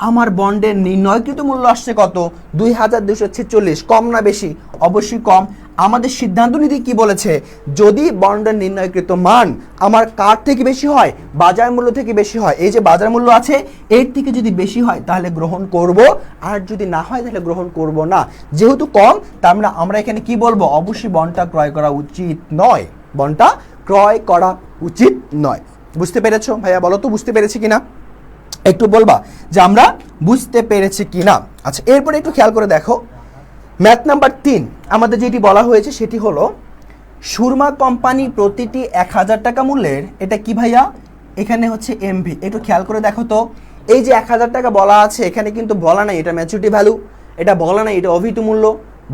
আমার বন্ডের নির্ণয়কৃত মূল্য আসছে কত? 2246। কম না বেশি? অবশ্যই কম। আমাদের সিদ্ধান্ত নীতি কি বলেছে? যদি বন্ডের নির্ণয়কৃত মান আমার কার থেকে বেশি হয়? বাজার মূল্য থেকে বেশি হয়। এই যে বাজার মূল্য আছে এর থেকে যদি বেশি হয় তাহলে গ্রহণ করব, আর যদি না হয় তাহলে গ্রহণ করব না। যেহেতু কম, তার মানে আমরা এখানে কি বলবো? অবশ্যই বন্ডটা ক্রয় করা উচিত নয়। বন্ডটা ক্রয় করা উচিত নয়। বুঝতে পেরেছো ভাইয়া? বলো তো বুঝতে পেরেছি কিনা, একটু বলবা যে আমরা বুঝতে পেরেছি কিনা। আচ্ছা, এরপরে একটু খেয়াল করে দেখো, ম্যাথ নাম্বার 3 আমাদের যেটি বলা হয়েছে সেটি হলো সুরমা কোম্পানি প্রতিটি 1000 টাকা মূল্যের, এটা কি ভাইয়া? এখানে হচ্ছে এমভি। একটু খেয়াল করে দেখো তো, এই যে 1000 টাকা বলা আছে এখানে কিন্তু বলা নাই এটা ম্যাচুরিটি ভ্যালু, এটা বলা নাই এটা অভিহিত মূল্য,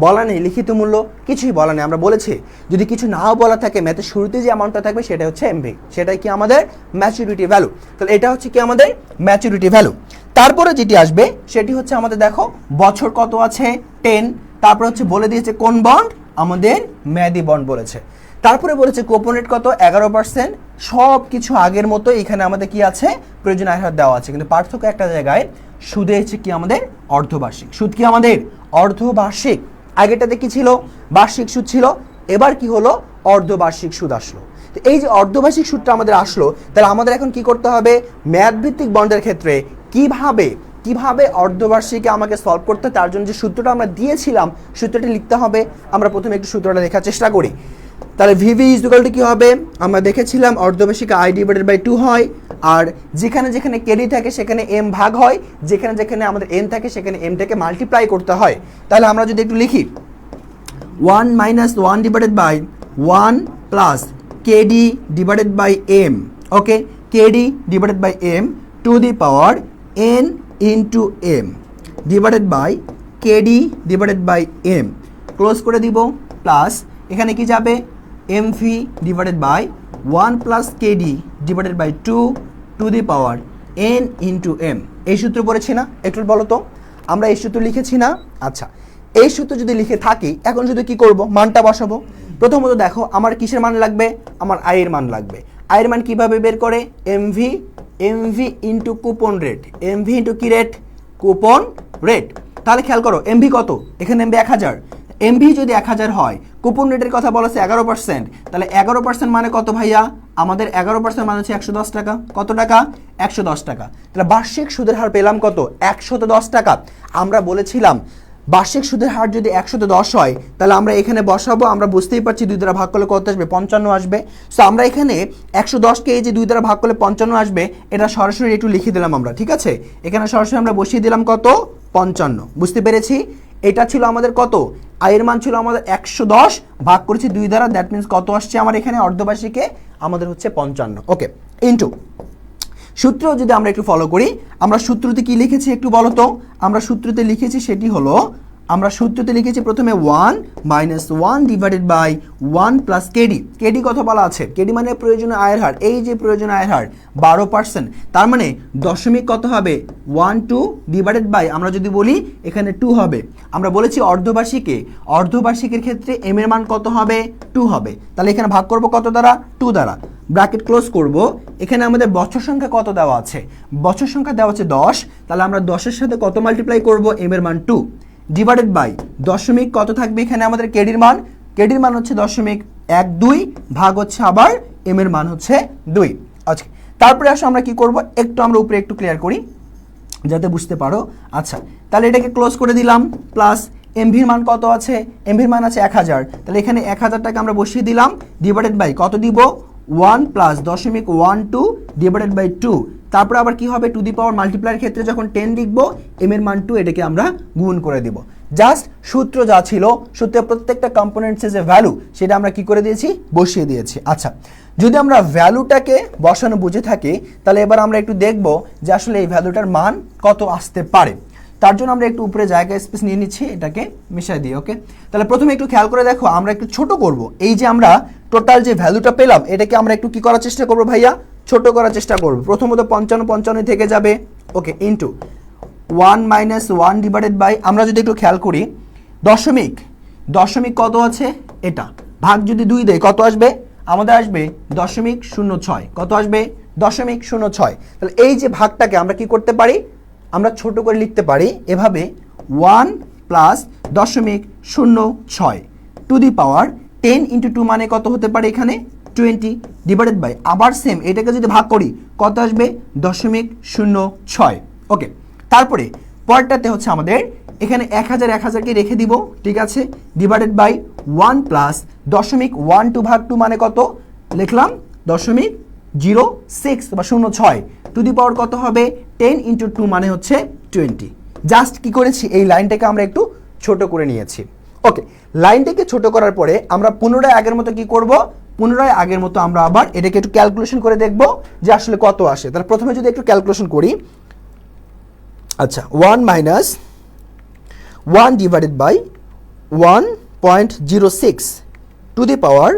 বলা নেই লিখিত মূল্য, কিছুই বলা নেই। আমরা বলেছি যদি কিছু নাও বলা থাকে ম্যাথের শুরুতে যে অ্যামাউন্টটা থাকবে সেটা হচ্ছে এমভি, সেটাই কি আমাদের ম্যাচুরিটি ভ্যালু। তাহলে এটা হচ্ছে কি আমাদের ম্যাচুরিটি ভ্যালু। তারপরে যেটি আসবে সেটি হচ্ছে আমাদের দেখো বছর কত আছে? 10। তারপর হচ্ছে বলে দিয়েছে কোন বন্ড? আমাদের মেয়াদি বন্ড বলেছে। তারপরে বলেছে কুপন রেট কত 11%। সব কিছু আগের মতো এখানে আমাদের কি আছে প্রয়োজনীয় আয়ের হার দেওয়া আছে, কিন্তু পার্থক্য একটা জায়গায়, সুদে হচ্ছে কি আমাদের অর্ধবার্ষিক সুদ, কি আমাদের অর্ধবার্ষিক। আগেরটাতে কি ছিল বার্ষিক সুদ ছিল, এবার কি হলো অর্ধবার্ষিক সুদ আসলো। তো এই যে অর্ধবার্ষিক সুদটা আমাদের আসলো, তাহলে আমাদের এখন কি করতে হবে মেয়াদভিত্তিক বন্ডের ক্ষেত্রে কিভাবে অর্ধবার্ষিকে আমাকে সলভ করতে, তার জন্য যে সূত্রটা আমরা দিয়েছিলাম সূত্রটি লিখতে হবে। আমরা প্রথমে একটু সূত্রটা লেখার চেষ্টা করি। তাহলে ভিভি ইকুয়াল টু কি হবে, আমরা দেখেছিলাম অর্ধবার্ষিকে আই ডিভাইডেড বাই 2 হয়, আর যেখানে যেখানে কেডি থাকে সেখানে এম ভাগ হয়, যেখানে যেখানে আমাদের এন থাকে সেখানে এমটাকে মাল্টিপ্লাই করতে হয়। তাহলে আমরা যদি একটু লিখি 1 - 1 divided by 1 plus KD divided by M, okay, KD divided by M to the power N into M divided by KD divided by M, close করে দিব, প্লাস এখানে কি যাবে MV divided by 1 plus KD divided by 2 to the power N into M. এই সূত্র পড়েছি না, একটু বলো তো, আমরা এই সূত্র লিখেছি না? আচ্ছা, এই সূত্র যদি লিখে থাকি, এখন যদি কি করব মানটা বসাবো। প্রথমত দেখো আমার কিসের মান লাগবে, আমার আয়ের মান লাগবে। আয়ের মান কিভাবে বের করে, MV into coupon rate, MV into কি রেট, কুপন রেট। তাহলে খেয়াল করো এমভি কত, এখানে এমভি 1000, এমভি যদি 1000 হয়, কুপন রেটের কথা বলা আছে 11%, তাহলে 11% মানে কত ভাইয়া, আমাদের 11% মানে হচ্ছে 110 টাকা। কত টাকা, 110 টাকা। তাহলে বার্ষিক সুদের হার পেলাম কত, 110 টাকা। আমরা বলেছিলাম বার্ষিক সুদের হার যদি 110 হয়, তাহলে আমরা এখানে বসাবো, আমরা বুঝতেই পারছি 2 দ্বারা ভাগ করলে কত আসবে, 55 আসবে। সো আমরা এখানে 110কে এই যে 2 দ্বারা ভাগ করলে 55 আসবে, এটা সরাসরি একটু লিখে দিলাম আমরা, ঠিক আছে। এখানে সরাসরি আমরা বসিয়ে দিলাম কত, 55। বুঝতে পেরেছি? এটা ছিল আমাদের কত, আয়ের মান ছিল আমাদের 110, ভাগ করেছি 2 দ্বারা, দ্যাট মিনস কত আসছে আমার এখানে অর্ধবার্ষিকে, আমাদের হচ্ছে 55, ওকে, ইন্টু সূত্র যদি আমরা একটু ফলো করি, আমরা সূত্রতে কি লিখেছি একটু বলো তো। আমরা সূত্রতে লিখেছি সেটি হলো, আমরা সূত্রতে লিখেছি প্রথমে 1 - 1 divided by 1 plus KD. KD কত বলা আছে, কেডি মানে প্রয়োজনীয় আয়ের হার, এই যে প্রয়োজনীয় আয়ের হার 12%, তার মানে দশমিক কত হবে 12 ডিভাইডেড বাই, আমরা যদি বলি এখানে 2 হবে। আমরা বলেছি অর্ধবার্ষিকের ক্ষেত্রে এম এর মান কত হবে, 2 হবে। তাহলে এখানে ভাগ করব কত দ্বারা, 2 দ্বারা, ব্র্যাকেট ক্লোজ করব। এখানে আমাদের বছর সংখ্যা কত দেওয়া আছে, বছর সংখ্যা দেওয়া আছে 10, তাহলে আমরা 10-এর সাথে কত মাল্টিপ্লাই করব, এম এর মান 2 ডিভাইডেড বাই দশমিক কত থাকবে এখানে আমাদের কেডির মান হচ্ছে 0.12, ভাগ হচ্ছে আবার এম এর মান হচ্ছে 2। আচ্ছা, তারপরে আসো আমরা কি করব, একটু আমরা উপরে একটু ক্লিয়ার করি যাতে বুঝতে পারো। আচ্ছা, তাহলে এটাকে ক্লোজ করে দিলাম, প্লাস এমভির মান কত আছে, এমভির মান আছে 1000, তাহলে এখানে 1000 টাকা আমরা বসিয়ে দিলাম, ডিভাইডেড বাই কত দিব, 1 প্লাস 0.12 ডিভাইডেড বাই 2। তারপরে আবার কি হবে, টু দি পাওয়ার মাল্টিপ্লাইয়ের ক্ষেত্রে যখন 10 লিখবো, এম এর মান 2, এটাকে আমরা গুণ করে দিব। জাস্ট সূত্র যা ছিল, সূত্রের প্রত্যেকটা কম্পোনেন্টসের যে ভ্যালু, সেটা আমরা কি করে দিয়েছি, বসিয়ে দিয়েছি। আচ্ছা, যদি আমরা ভ্যালুটাকে বসানো বুঝে থাকি, তাহলে এবার আমরা একটু দেখব যে আসলে এই ভ্যালুটার মান কত আসতে পারে। তার জন্য আমরা একটু উপরে জায়গা স্পেস নিয়ে নিচ্ছি, এটাকে মিশাই দিই, ওকে। তাহলে প্রথমে একটু খেয়াল করে দেখো, আমরা একটু ছোট করব। এই যে আমরা টোটাল যে ভ্যালুটা পেলাম, এটাকে আমরা একটু কি করার চেষ্টা করব ভাইয়া, ছোট করার চেষ্টা করব। প্রথমত 55 থেকে যাবে, ওকে, ইন্টু 1 - 1 ডিভাইডেড বাই, আমরা যদি একটু খেয়াল করি, দশমিক কত আছে, এটা ভাগ যদি 2 দেয় কত আসবে, আমাদের আসবে 0.06। কত আসবে, 0.06। তাহলে এই যে ভাগটাকে আমরা কি করতে পারি, আমরা ছোট করে লিখতে পারি এভাবে, 1 plus 0.06 two the power 10 into 2 মানে কত হতে পারে এখানে 20, ডিভাইডেড বাই, আবার সেম এটাকে যদি ভাগ করি কত আসবে, 0.06, ওকে। তারপরে পরেরটাতে হচ্ছে আমাদের এখানে 1000কে রেখে দিব, ঠিক আছে, ডিভাইডেড বাই 1 প্লাস 0.12 ভাগ 2 মানে কত লিখলাম, 0.06 বা 06 টু দি পাওয়ার কত হবে, 10 ইন্টু 2 মানে হচ্ছে 20। জাস্ট কি করেছি, এই লাইনটাকে আমরা একটু ছোট করে নিয়েছি, ওকে। লাইনটাকে ছোট করার পরে আমরা পুনরায় আগের মতো কি করব, পুনরায় আগের মতো আমরা আবার এটাকে একটু ক্যালকুলেশন করে দেখব যে আসলে কত আসে। তাহলে প্রথমে যদি একটু ক্যালকুলেশন করি, আচ্ছা, 1 - 1 ডিভাইডেড বাই 1.06 টু দি পাওয়ার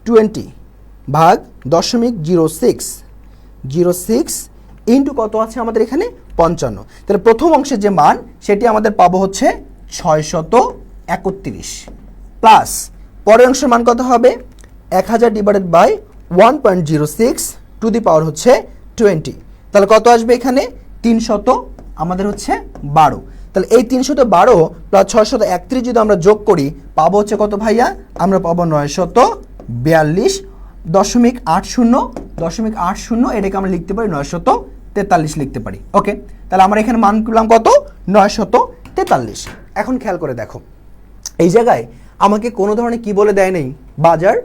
20 ভাগ 0.06 ইন্টু কত আছে আমাদের এখানে 55। তাহলে প্রথম অংশের যে মান সেটি আমাদের পাবো হচ্ছে 631, প্লাস পরের অংশের মান কত হবে 1000 ডিভাইডেড বাই 1.06 টু দি পাওয়ার হচ্ছে 20। তাহলে কত আসবে এখানে 300 আমাদের হচ্ছে 12। তাহলে এই 312 প্লাস 631 যদি আমরা যোগ করি পাবো হচ্ছে কত ভাইয়া, আমরা পাবো 942.80 এটাকে আমরা লিখতে পারি 943 লিখতে পারি। ওকে, তাহলে আমরা এখানে মান করলাম কত 943। এখন খেয়াল করে দেখো এই জায়গায় আমাকে কোনো ধরনের কি বলে দেয় নেই, বাজার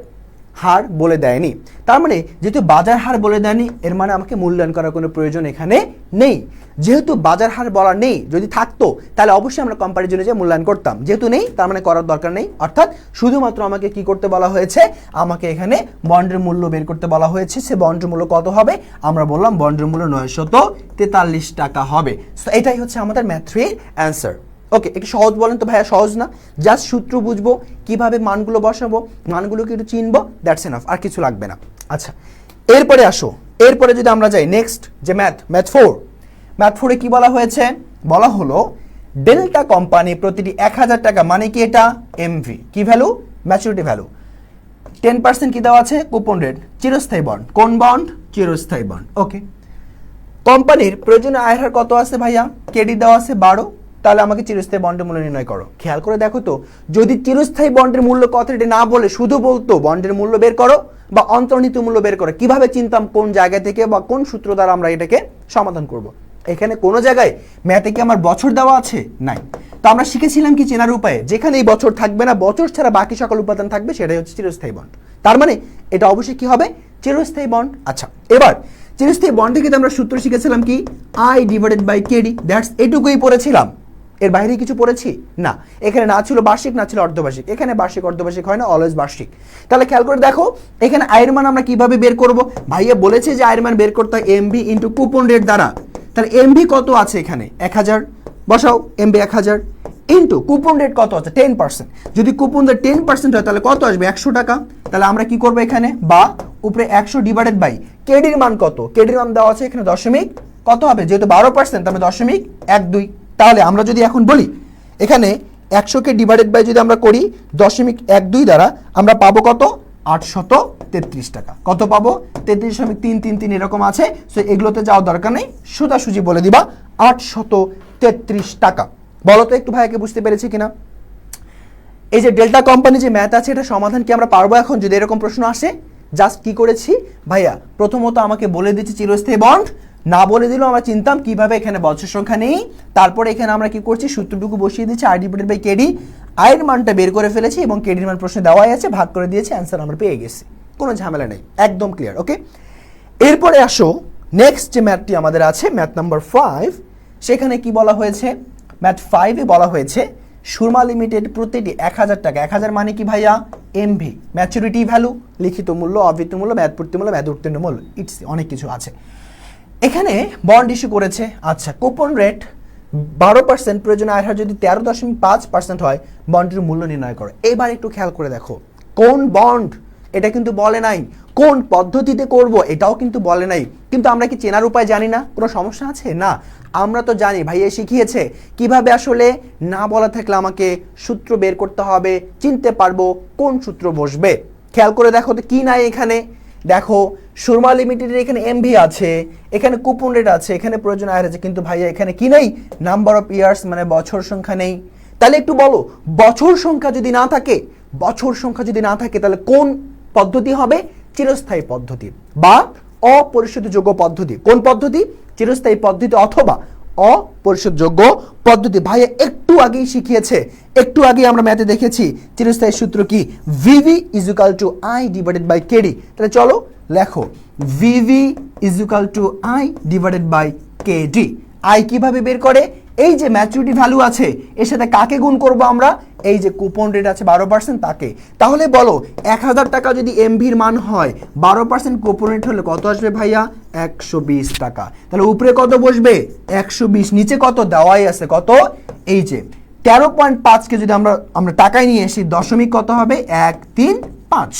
হার বলে দেয়নি। তার মানে যেহেতু বাজার হার বলে দেয়নি এর মানে আমাকে মূল্যায়ন করার কোনো প্রয়োজন এখানে নেই। যেহেতু বাজার হার বলা নেই, যদি থাকতো তাহলে অবশ্যই আমরা কম্পারিজনে যে মূল্যায়ন করতাম, যেহেতু নেই তার মানে করার দরকার নেই। অর্থাৎ শুধুমাত্র আমাকে কি করতে বলা হয়েছে, আমাকে এখানে বন্ডের মূল্য বের করতে বলা হয়েছে। সে বন্ডের মূল্য কত হবে, আমরা বললাম বন্ডের মূল্য 943 টাকা হবে। সো এটাই হচ্ছে আমাদের ম্যাথ 3 অ্যান্সার। ওকে, একটু সহজ বলেন তো ভাইয়া, সহজ না? জাস্ট সূত্র বুঝবো, কিভাবে মানগুলো বসাবো, মানগুলোকে একটু চিনবো, দ্যাটস এনাফ, আর কিছু লাগবে না। আচ্ছা, এরপরে আসো, এরপরে যদি আমরা যাই নেক্সট যে ম্যাথ 4 কি বলা হয়েছে, বলা হলো ডেল্টা কোম্পানি প্রতিটি 1000 টাকা মানে কি এটা এমভি কি ভ্যালু, ম্যাচুরিটি ভ্যালু, 10% কি দেওয়া আছে কুপন রেট, চিরস্থায়ী বন্ড, কোন বন্ড, চিরস্থায়ী বন্ড। ওকে, কোম্পানির প্রয়োজনীয় আয়ের হার কত আছে ভাইয়া, কেডি দেওয়া আছে 12, তাহলে আমাকে চিরস্থায়ী বন্ডের মূল্য নির্ণয় করো। খেয়াল করে দেখো তো, যদি চিরস্থায়ী বন্ডের মূল্য কত এটা না বলে শুধু বলতো বন্ডের মূল্য বের করো বা অন্তর্নিহিত মূল্য বের করো, কিভাবে চিনতাম কোন জায়গা থেকে বা কোন সূত্র দ্বারা আমরা এটাকে সমাধান করব। এখানে কোনো জায়গায় ম্যাথে কি আমার বছর দেওয়া আছে, নাই। তো আমরা শিখেছিলাম কি চেনার উপায়ে, যেখানে এই বছর থাকবে না, বছর ছাড়া বাকি সকল উপাদান থাকবে, সেটাই হচ্ছে চিরস্থায়ী বন্ড। তার মানে এটা অবশ্যই কি হবে, চিরস্থায়ী বন্ড। আচ্ছা, এবার চিরস্থায়ী বন্ডে কিন্তু আমরা সূত্র শিখেছিলাম কি I divided by KD, that's এটুকুই পড়েছিলাম, এর বাইরে কিছু পড়েছি না। এখানে না ছিল বার্ষিক না ছিল অর্ধবার্ষিক, এখানে বার্ষিক অর্ধবার্ষিক হয় না, অলওয়েজ বার্ষিক। তাহলে খেয়াল করে দেখো এখানে আয়ের মান আমরা কিভাবে বের করব, ভাইয়া বলেছে যে আয়ের মান বের করতে হয় এমভি ইন্টু কুপন রেট দ্বারা। তাহলে এমভি কত আছে এখানে 1000 বসাও, এমভি 1000 ইন্টু কুপন রেট কত আছে 10%, যদি কুপন রেট 10% হয় তাহলে কত আসবে 100 টাকা। তাহলে আমরা কি করব এখানে, বা উপরে 100 ডিভাইডেড বাই কেডির মান কত, কেডির মান দেওয়া আছে এখানে দশমিক কত হবে, যেহেতু 12% তাহলে 0.12। তাহলে আমরা যদি এখন বলি এখানে 100কে ডিভাইডেড বাই যদি আমরা করি 0.12 দ্বারা আমরা পাবো কত 833 টাকা। কত পাবো 33.333 এরকম আছে। সো এগুলোতে যাওয়ার দরকার নেই, সোজাসুজি বলে দিবা 833 টাকা। বলো তো একটু ভাইয়াকে বুঝতে পেরেছি কিনা। এই যে ডেল্টা কোম্পানি যে ম্যাথ আছে এটা সমাধান কি আমরা পারবো এখন যদি এরকম প্রশ্ন আসে। জাস্ট কি করেছি ভাইয়া, প্রথমত আমাকে বলে দিচ্ছি চিরস্থায়ী বন্ড, না বলে দিলেও আমরা চিনতাম কিভাবে এখানে বছর সংখ্যা নেই। তারপরে এখানে আমরা কি করছি, সূত্রটুকু বসিয়ে দিচ্ছি আই ডিভাইডেড বাই কেডি, আয়ের মানটা বের করে ফেলেছি এবং কেডির মান প্রশ্নে দেওয়াই আছে, ভাগ করে দিয়েছি, অ্যান্সার আমরা পেয়ে গেছি, কোনো ঝামেলা নেই, একদম ক্লিয়ার। ওকে, এরপরে আসো নেক্সট যে ম্যাথটি আমাদের আছে ম্যাথ নাম্বার 5, সেখানে কি বলা হয়েছে, ম্যাথ 5 এ বলা হয়েছে সুরমা লিমিটেড প্রতিটি 1000 টাকা, 1000 মানে কি ভাইয়া এমভি, ম্যাচুরিটি ভ্যালু, লিখিত মূল্য, অবৃত্ত মূল্য, মেয়াদপূর্তি মূল্য, মেয়াদ উত্তীর্ণ মূল্য, ইটস অনেক কিছু আছে। এখানে বন্ড ইস্যু করেছে। আচ্ছা, কুপন রেট 12%, প্রয়োজনীয় আয়ের হার যদি 13.5% হয়, বন্ডের মূল্য নির্ণয় করো। এবার একটু খেয়াল করে দেখো কোন বন্ড, এটা কিন্তু বলে নাই, কোন পদ্ধতিতে করব এটাও কিন্তু বলে নাই। কিন্তু আমরা কি চেনার উপায় জানি না, কোনো সমস্যা আছে না? আমরা তো জানি, ভাইয়া শিখিয়েছে কিভাবে আসলে না বলা থাকলে আমাকে সূত্র বের করতে হবে, চিনতে পারবো কোন সূত্র বসবে। খেয়াল করে দেখো তো কি নাই এখানে, দেখো সুরমা লিমিটেডের এখানে এমভি আছে, এখানে কুপন রেট আছে, এখানে প্রয়োজন আয়ের আছে, কিন্তু ভাইয়া এখানে কি নেই, নাম্বার অফ ইয়ার্স মানে বছর সংখ্যা নেই। তাহলে একটু বলো, বছর সংখ্যা যদি না থাকে, বছর সংখ্যা যদি না থাকে তাহলে কোন পদ্ধতি হবে, চিরস্থায়ী পদ্ধতি বা অপরিশোধযোগ্য পদ্ধতি। কোন পদ্ধতি, চিরস্থায়ী পদ্ধতি অথবা অপরিশোধযোগ্য পদ্ধতি। ভাইয়া একটু আগেই শিখিয়েছে, একটু আগে আমরা ম্যাথে দেখেছি চিরস্থায়ী সূত্র কি, VV is equal to I divided by KD. তাহলে চলো লেখো, VV is equal to I divided by KD. I কিভাবে বের করে, এই যে ম্যাচুরিটি ভ্যালু আছে এর সাথে কাকে গুণ করব আমরা, এই যে কুপন রেট আছে 12% তাকে। তাহলে বলো 1000 টাকা যদি এমভির মান হয়, 12% কুপন রেট হলে কত আসবে ভাইয়া 120 টাকা। তাহলে উপরে কত বসবে 120, নিচে কত দেওয়াই আছে কত, এই যে 13.5কে যদি আমরা টাকায় নিয়ে আসি, দশমিক কত হবে 135,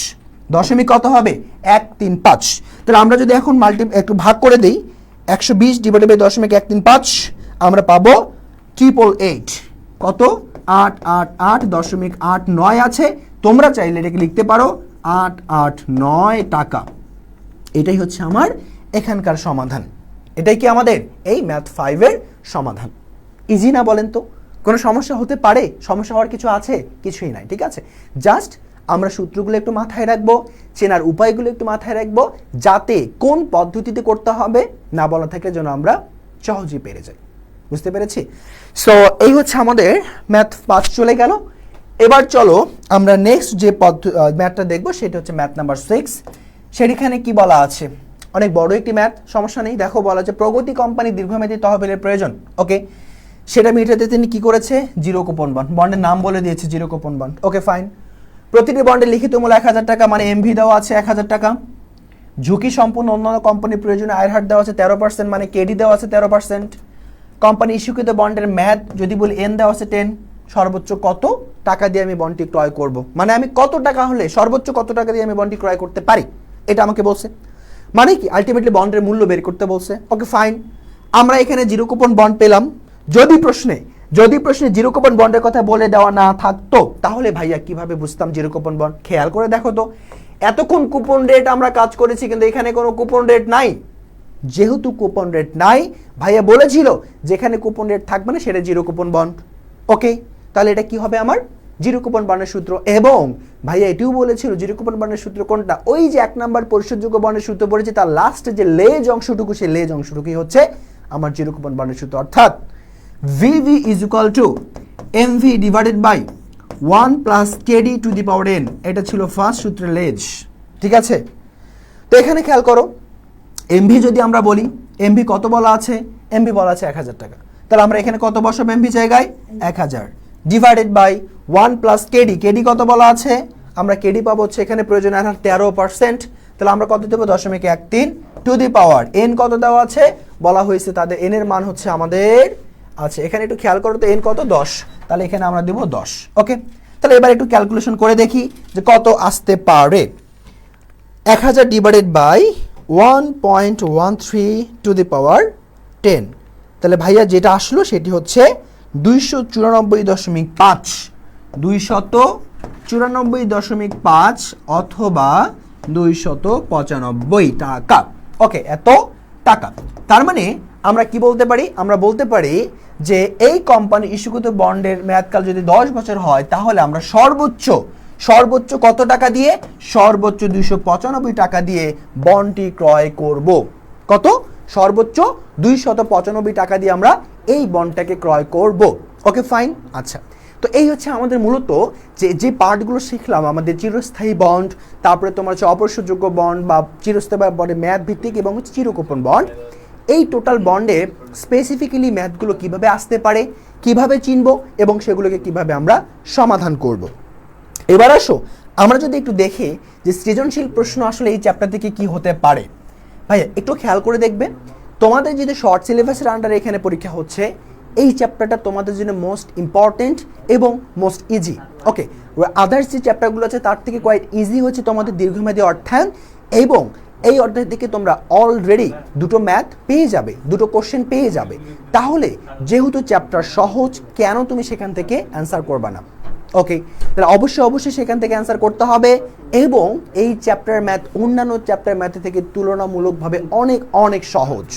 দশমিক কত হবে 135। তাহলে আমরা যদি এখন একটু ভাগ করে দিই, 120 ডিভাইডেড বাই দশমিক 135 আমরা পাবো 888, কত 888.89 আছে, তোমরা চাইলে এটাকে লিখতে পারো 889 টাকা। এটাই হচ্ছে আমার এখানকার সমাধান। এটাই কি আমাদের এই ম্যাথ 5 এর সমাধান। ইজি না বলেন তো? কোনো সমস্যা হতে পারে? সমস্যা হওয়ার কিছু আছে? কিছুই নাই, ঠিক আছে। জাস্ট আমরা সূত্রগুলো একটু মাথায় রাখবো, চেনার উপায়গুলো একটু মাথায় রাখবো, যাতে কোন পদ্ধতিতে করতে হবে না বলা থাকলে যেন আমরা সহজেই পেরে যাই। বুঝতে পেরেছি? সো এই হচ্ছে আমাদের ম্যাথ 5 চলে গেল। এবার চলো আমরা নেক্সট যে ম্যাথটা দেখবো সেটা হচ্ছে ম্যাথ নাম্বার 6। সেখানে কি বলা আছে? অনেক বড় একটি ম্যাথ, সমস্যা নেই। দেখো বলা আছে প্রগতি কোম্পানি দীর্ঘমেয়াদী তহবিলের প্রয়োজন। ওকে, সেটা মেটাতে তিনি কি করেছে? জিরো কুপন বন্ড, বন্ডের নাম বলে দিয়েছে zero coupon bond. Okay fine. প্রতিটি বন্ডের লিখিত মূল্য 1000 টাকা, মানে এমভি দেওয়া আছে 1000 টাকা। ঝুঁকি সম্পূর্ণ অন্যান্য কোম্পানির প্রয়োজনে আয়ের হার দেওয়া আছে 13%, মানে কেডি দেওয়া আছে 13%। কোম্পানি ইস্যুকৃত বন্ডের মেয়াদ যদি বলি এন দেওয়া আছে 10। সর্বোচ্চ কত টাকা দিয়ে আমি বন্ডটি ক্রয় করব, মানে আমি কত টাকা হলে সর্বোচ্চ কত টাকা দিয়ে আমি বন্ডটি ক্রয় করতে পারি, এটা আমাকে বলছে। মানে কি আলটিমেটলি বন্ডের মূল্য বের করতে বলছে। Okay fine. আমরা এখানে জিরো কুপন বন্ড পেলাম। যদি প্রশ্নে জিরো কুপন বন্ডের কথা বলে দেওয়া না থাকতো তাহলে ভাইয়া কিভাবে বুঝতাম জিরো কুপন বন্ড? খেয়াল করে দেখো তো, এতক্ষণ কুপন রেট আমরা কাজ করেছি, কিন্তু এখানে কোনো কুপন রেট নাই। যেহেতু কুপন রেট নাই, ভাইয়া বলেছিল যেখানে কুপন রেট থাকবে না সেটা জিরো কুপন বন্ড। ওকে, তাহলে এটা কি হবে? আমার জিরো কুপন বন্ডের সূত্র। এবং ভাইয়া এটিও বলেছিল জিরো কুপন বন্ডের সূত্র কোনটা? ওই যে 1 নাম্বার পরিশোধযোগ্য বন্ডের সূত্র পড়েছে, তার লাস্টে যে লেজ অংশটুকু, সেই লেজ অংশটুকুই হচ্ছে আমার জিরো কুপন বন্ডের সূত্র। অর্থাৎ VV is equal to MV divided by 1 plus KD to the power N. এটা ছিল ফার্স্ট সূত্রের লেজ, ঠিক আছে। তো এখানে খেয়াল করো, এমভি যদি আমরা বলি, এমভি কত বলা আছে? এমভি বলা আছে 1000 টাকা। তাহলে আমরা এখানে কত বসাবো? এমভি জায়গায় 1000 divided by 1 plus KD. KD কত বলা আছে? আমরা কেডি পাবো হচ্ছে এখানে প্রয়োজন 13%। তাহলে আমরা কত দেবো? 0.13 টু দি পাওয়ার এন। কত দেওয়া আছে? বলা হয়েছে তাদের এন এর মান হচ্ছে আমাদের আছে এখানে, একটু খেয়াল করো তো, এন কত? 10। তাহলে এখানে আমরা দেবো 10। ওকে, তাহলে এবার একটু ক্যালকুলেশন করে দেখি যে কত আসতে পারে। 1000 ডিভাইডেড বাই 1.13 টু দি পাওয়ার 10। তাহলে ভাইয়া যেটা আসলো সেটি হচ্ছে 294.5, 294.5 অথবা 295 টাকা। ওকে, এত টাকা। তার মানে আমরা কি বলতে পারি? আমরা বলতে পারি যে এই কোম্পানি ইস্যুকৃত বন্ডের মেয়াদকাল যদি 10 বছর হয়, তাহলে আমরা সর্বোচ্চ কত টাকা দিয়ে? সর্বোচ্চ 295 টাকা দিয়ে বন্ডটি ক্রয় করব। কত? সর্বোচ্চ 295 টাকা দিয়ে আমরা এই বন্ডটাকে ক্রয় করব। Okay fine. আচ্ছা, তো এই হচ্ছে আমাদের মূলত যে পার্টগুলো শিখলাম, আমাদের চিরস্থায়ী বন্ড, তারপরে তোমার হচ্ছে অপরিশোধযোগ্য বন্ড বা চিরস্থায়ী বন্ডে মেয়াদ ভিত্তিক, এবং হচ্ছে চির কুপন বন্ড। এই টোটাল বন্ডে স্পেসিফিক্যালি ম্যাথগুলো কিভাবে আসতে পারে, কিভাবে চিনব, এবং সেগুলোকে কিভাবে আমরা সমাধান করব। এবার আসো আমরা যদি একটু দেখি যে সৃজনশীল প্রশ্ন আসলে এই চ্যাপ্টার থেকে কি হতে পারে। ভাইয়া একটু খেয়াল করে দেখবে, তোমাদের যদি শর্ট সিলেবাসের আন্ডারে এখানে পরীক্ষা হচ্ছে, এই চ্যাপ্টারটা তোমাদের জন্য মোস্ট ইম্পর্টেন্ট এবং মোস্ট ইজি। ওকে, আদার্স যে চ্যাপ্টারগুলো আছে তার থেকে কোয়াইট ইজি হচ্ছে তোমাদের দীর্ঘমেয়াদী অর্থায়ন, এবং এই অধ্যায় থেকে তোমরা অলরেডি দুটো ম্যাথ পেয়ে যাবে, দুটো কোশ্চেন পেয়ে যাবে। তাহলে যেহেতু চ্যাপ্টার সহজ, কেন তুমি সেখান থেকে অ্যান্সার করবা না? ওকে, তাহলে অবশ্যই সেখান থেকে অ্যান্সার করতে হবে। এবং এই চ্যাপ্টার ম্যাথ অন্যান্য চ্যাপ্টার ম্যাথ থেকে তুলনামূলকভাবে অনেক অনেক সহজ।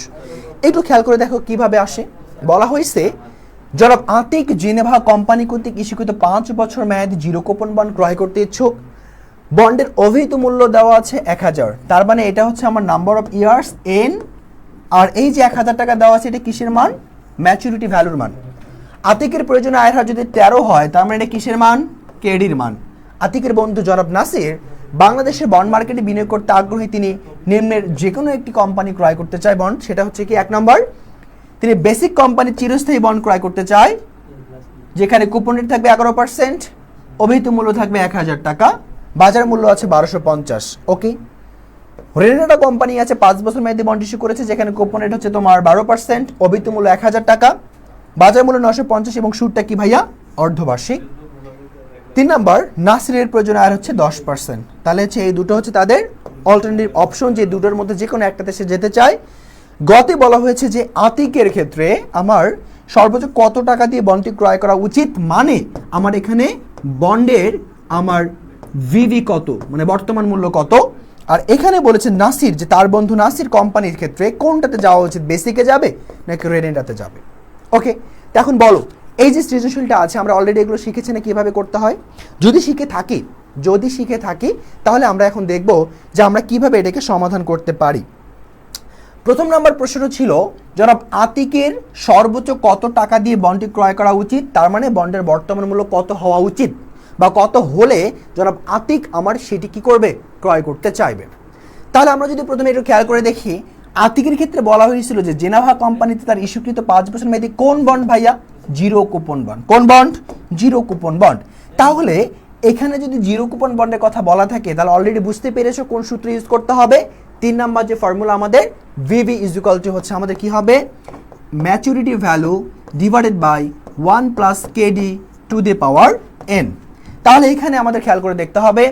একটু খেয়াল করে দেখো কিভাবে আসে। বলা হয়েছে জনাব আতিক জেনেভা কোম্পানি কর্তৃক ইস্যুকৃত 5 বছর মেয়াদী জিরো কুপন বন্ড ক্রয় করতে ইচ্ছুক। বন্ডের অভিহিত মূল্য দেওয়া আছে 1000। তার মানে এটা হচ্ছে আমার নাম্বার অফ ইয়ার্স এন, আর এই যে 1000 টাকা দেওয়া আছে এটা কিসের মান? ম্যাচুরিটি ভ্যালুর মান। আতিকের প্রয়োজনে আয়ের হার যদি 13 হয়, তার মানে এটা কিসের মান? কেডির মান। আতিকের বন্ধু জনাব নাসির বাংলাদেশের বন্ড মার্কেটে বিনিয়োগ করতে আগ্রহী। তিনি নিম্নের যে কোনো একটি কোম্পানি ক্রয় করতে চায় বন্ড। সেটা হচ্ছে কি? 1 নম্বর, তিনি বেসিক কোম্পানির চিরস্থায়ী বন্ড ক্রয় করতে চায়, যেখানে কুপন রেট থাকবে 11%, অভিহিত মূল্য থাকবে 1000 টাকা, বাজার মূল্য আছে 1250। ওকে, রেনেটা কোম্পানি আছে 5 বছর মেয়াদী বন্ড ইস্যু করেছে, যেখানে কুপন রেট হচ্ছে তোমার 12%, অভিহিত মূল্য 1000 টাকা, বাজার মূল্য 950, এবং সুদটা কি ভাইয়া? অর্ধবার্ষিক। 3 নম্বর, নাসিরের প্রয়োজন আয় হচ্ছে 10%। তাহলে হচ্ছে এই দুটো হচ্ছে তাদের অল্টারনেটিভ অপশন, যে দুটোর মধ্যে যে কোনো একটাতে সে যেতে চায়। গতে বলা হয়েছে যে আতিকের ক্ষেত্রে আমার সর্বোচ্চ কত টাকা দিয়ে বন্ডটি ক্রয় করা উচিত, মানে আমার এখানে বন্ডের আমার ভিভি কত, মানে বর্তমান মূল্য কত। আর এখানে বলেছে নাসির, যে তার বন্ধু নাসির কোম্পানির ক্ষেত্রে কোনটাতে যাওয়া উচিত, বেসিকে যাবে নাকি রেনেটাতে যাবে। ওকে, তো এখন বলো এই যে সৃজনশীলটা আছে আমরা অলরেডি এগুলো শিখেছি না কিভাবে করতে হয়। যদি শিখে থাকি তাহলে আমরা এখন দেখব যে আমরা কিভাবে এটাকে সমাধান করতে পারি। প্রথম নম্বর প্রশ্ন ছিল জনাব আতিকের সর্বোচ্চ কত টাকা দিয়ে বন্ডটি ক্রয় করা উচিত, তার মানে বন্ডের বর্তমান মূল্য কত হওয়া উচিত বা কত হলে জনাব আতিক আমার সেটি কি করবে, ক্রয় করতে চাইবে। তাহলে আমরা যদি প্রথমে একটু খেয়াল করে দেখি, আতিকের ক্ষেত্রে বলা হয়েছিল যে জেনেভা কোম্পানিতে তার ইস্যুকৃত 5 বছর মেয়াদী কোন বন্ড ভাইয়া, জিরো কুপন বন্ড। কোন বন্ড, জিরো কুপন বন্ড। তাহলে এখানে যদি জিরো কুপন বন্ডের কথা বলা থাকে তাহলে অলরেডি বুঝতে পেরেছো কোন সূত্র ইউজ করতে হবে। 3 নাম্বার যে ফর্মুলা আমাদের ভিভি ইজ ইকুয়াল টু হচ্ছে আমাদের কি হবে, maturity value divided by 1 plus KD to the power N. তাহলে এখানে আমাদের খেয়াল করে দেখতে হবে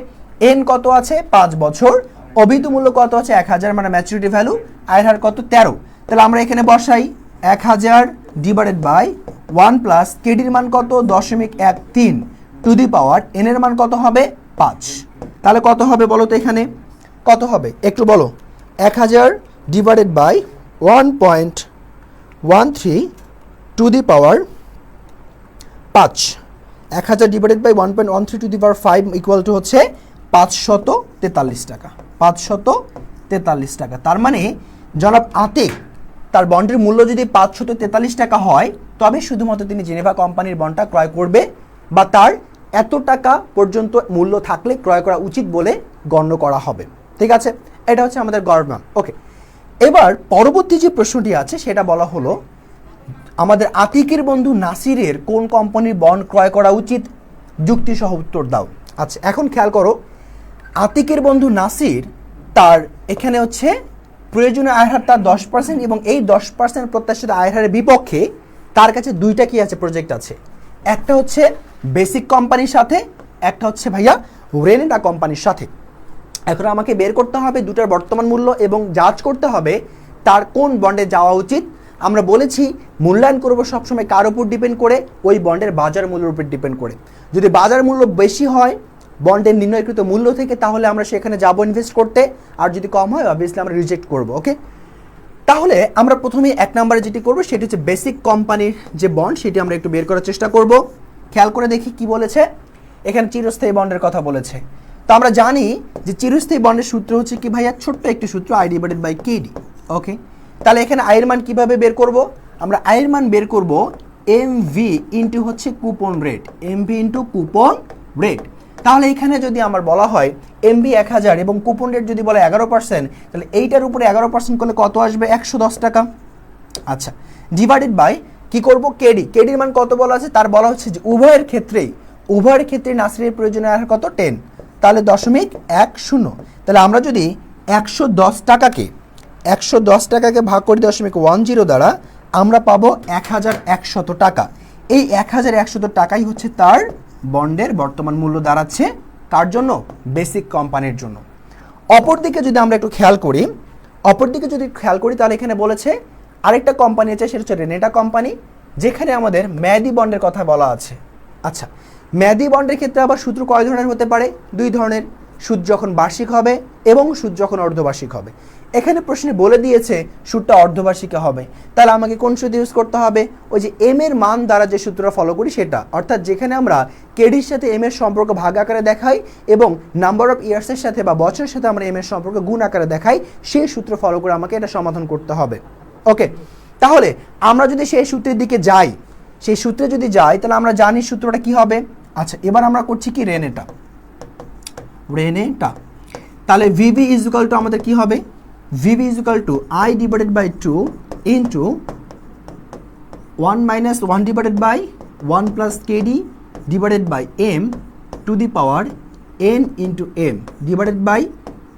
এন কত আছে 5 বছর, অভিহিত মূল্য কত আছে 1000, মানে ম্যাচুরিটি ভ্যালু, আয়ের হার কত 13। তাহলে আমরা এখানে বসাই 1000 ডিভাইডেড বাই 1 প্লাস কেডির মান কত 0.13 টু দি পাওয়ার এন এর মান কত হবে 5। তাহলে কত হবে বলো তো, এখানে কত হবে একটু বলো। 1000 divided by 1.13 to the power 5, 1000 divided by 1.13 to the power 5 equal to হচ্ছে 543 টাকা। 543 টাকা। তার মানে জনাব আতিক তার বন্ডের মূল্য যদি 543 টাকা হয় তবে শুধুমাত্র তিনি জেনেভা কোম্পানির বন্ডটা ক্রয় করবে, বা তার এত টাকা পর্যন্ত মূল্য থাকলে ক্রয় করা উচিত বলে গণ্য করা হবে। ঠিক আছে, এটা হচ্ছে আমাদের গড়। ওকে, এবার পরবর্তী যে প্রশ্নটি আছে সেটা বলা হলো আমাদের আতিকের বন্ধু নাসিরের কোন কোম্পানির বন্ড ক্রয় করা উচিত, যুক্তি সহ উত্তর দাও। আচ্ছা, এখন খেয়াল করো আতিকের বন্ধু নাসির তার এখানে হচ্ছে প্রয়োজনীয় আয়ের হার তার 10% এবং এই 10% প্রত্যাশিত আয়ের হারের বিপক্ষে তার কাছে দুইটা কি আছে, প্রজেক্ট আছে। একটা হচ্ছে বেসিক কোম্পানির সাথে, একটা হচ্ছে ভাইয়া রেনেটা কোম্পানির সাথে। এখন আমাকে বের করতে হবে দুটার বর্তমান মূল্য এবং জাজ করতে হবে তার কোন বন্ডে যাওয়া উচিত। আমরা বলেছি মূল্যায়ন করব সবসময় কার উপর ডিপেন্ড করে, ওই বন্ডের বাজার মূল্যের উপর ডিপেন্ড করে। যদি বাজার মূল্য বেশি হয় বন্ডের নির্ণয়কৃত মূল্য থেকে তাহলে আমরা সেখানে যাব ইনভেস্ট করতে, আর যদি কম হয় অবভিয়াসলি আমরা রিজেক্ট করব। ওকে, তাহলে আমরা প্রথমে 1 নম্বরে যেটি করব সেটি হচ্ছে বেসিক কোম্পানির যে বন্ড সেটি আমরা একটু বের করার চেষ্টা করব। খেয়াল করে দেখি কি বলেছে, এখানে চিরস্থায়ী বন্ডের কথা বলেছে। তো আমরা জানি যে চিরস্থায়ী বন্ডের সূত্র হচ্ছে কি ভাইয়া, ছোট্ট একটি সূত্র, আই ডিভাইডেড বাই কেডি। ওকে, তাহলে এখানে আয়ের মান কিভাবে বের করব, আমরা আয়ের মান বের করব এমভি ইনটু হচ্ছে coupon rate, MV into coupon rate. তাহলে এখানে যদি আমার বলা হয় এমভি 1000 এবং কুপন রেট যদি বলে 11%, তাহলে এইটার উপরে 11% করলে কত আসবে, 110 টাকা। আচ্ছা, ডিভাইডেড বাই কি করব, কেডি, কেডির মান কত বলা আছে, তার বলা হচ্ছে যে উভয়ের ক্ষেত্রে নাসিরের প্রয়োজনীয় আয়ের কত 10, তাহলে 0.10। তাহলে আমরা যদি 110 টাকাকে ভাগ করি 0.10 দ্বারা আমরা পাবো 1100 টাকা। এই 1100 টাকাই হচ্ছে তার বন্ডের বর্তমান মূল্য দাঁড়াচ্ছে, কার জন্য, বেসিক কোম্পানির জন্য। অপরদিকে যদি আমরা একটু খেয়াল করি তাহলে এখানে বলেছে আরেকটা কোম্পানি আছে, সেটা হচ্ছে রেনেটা কোম্পানি, যেখানে আমাদের মেয়াদি বন্ডের কথা বলা আছে। আচ্ছা, মেয়াদি বন্ডের ক্ষেত্রে আবার সূত্র কয় ধরনের হতে পারে, 2 ধরনের, সুদ যখন বার্ষিক হবে এবং সুদ যখন অর্ধবার্ষিক হবে। এখানে প্রশ্নে বলে দিয়েছে সুদটা অর্ধবার্ষিকে হবে, তাহলে আমাকে কোন সূত্র ইউজ করতে হবে, ওই যে এম এর মান দ্বারা যে সূত্রটা ফলো করি সেটা, অর্থাৎ যেখানে আমরা কেডির সাথে এম এর সম্পর্ক ভাগ আকারে দেখাই এবং নাম্বার অফ ইয়ার্সের সাথে বা বছরের সাথে আমরা এম এর সম্পর্ক গুণ আকারে দেখাই, সেই সূত্র ফলো করে আমাকে এটা সমাধান করতে হবে। ওকে, তাহলে আমরা যদি সেই সূত্রের দিকে যাই, তাহলে আমরা জানি সূত্রটা কি হবে। আচ্ছা, এবার আমরা করছি কি রেনেটা। তাহলে ভিভি ইজ ইকুয়াল টু আমাদের কি হবে, VV is equal to I divided by 2 into 1 minus 1 divided by 1 plus KD divided by M to the power N into M divided by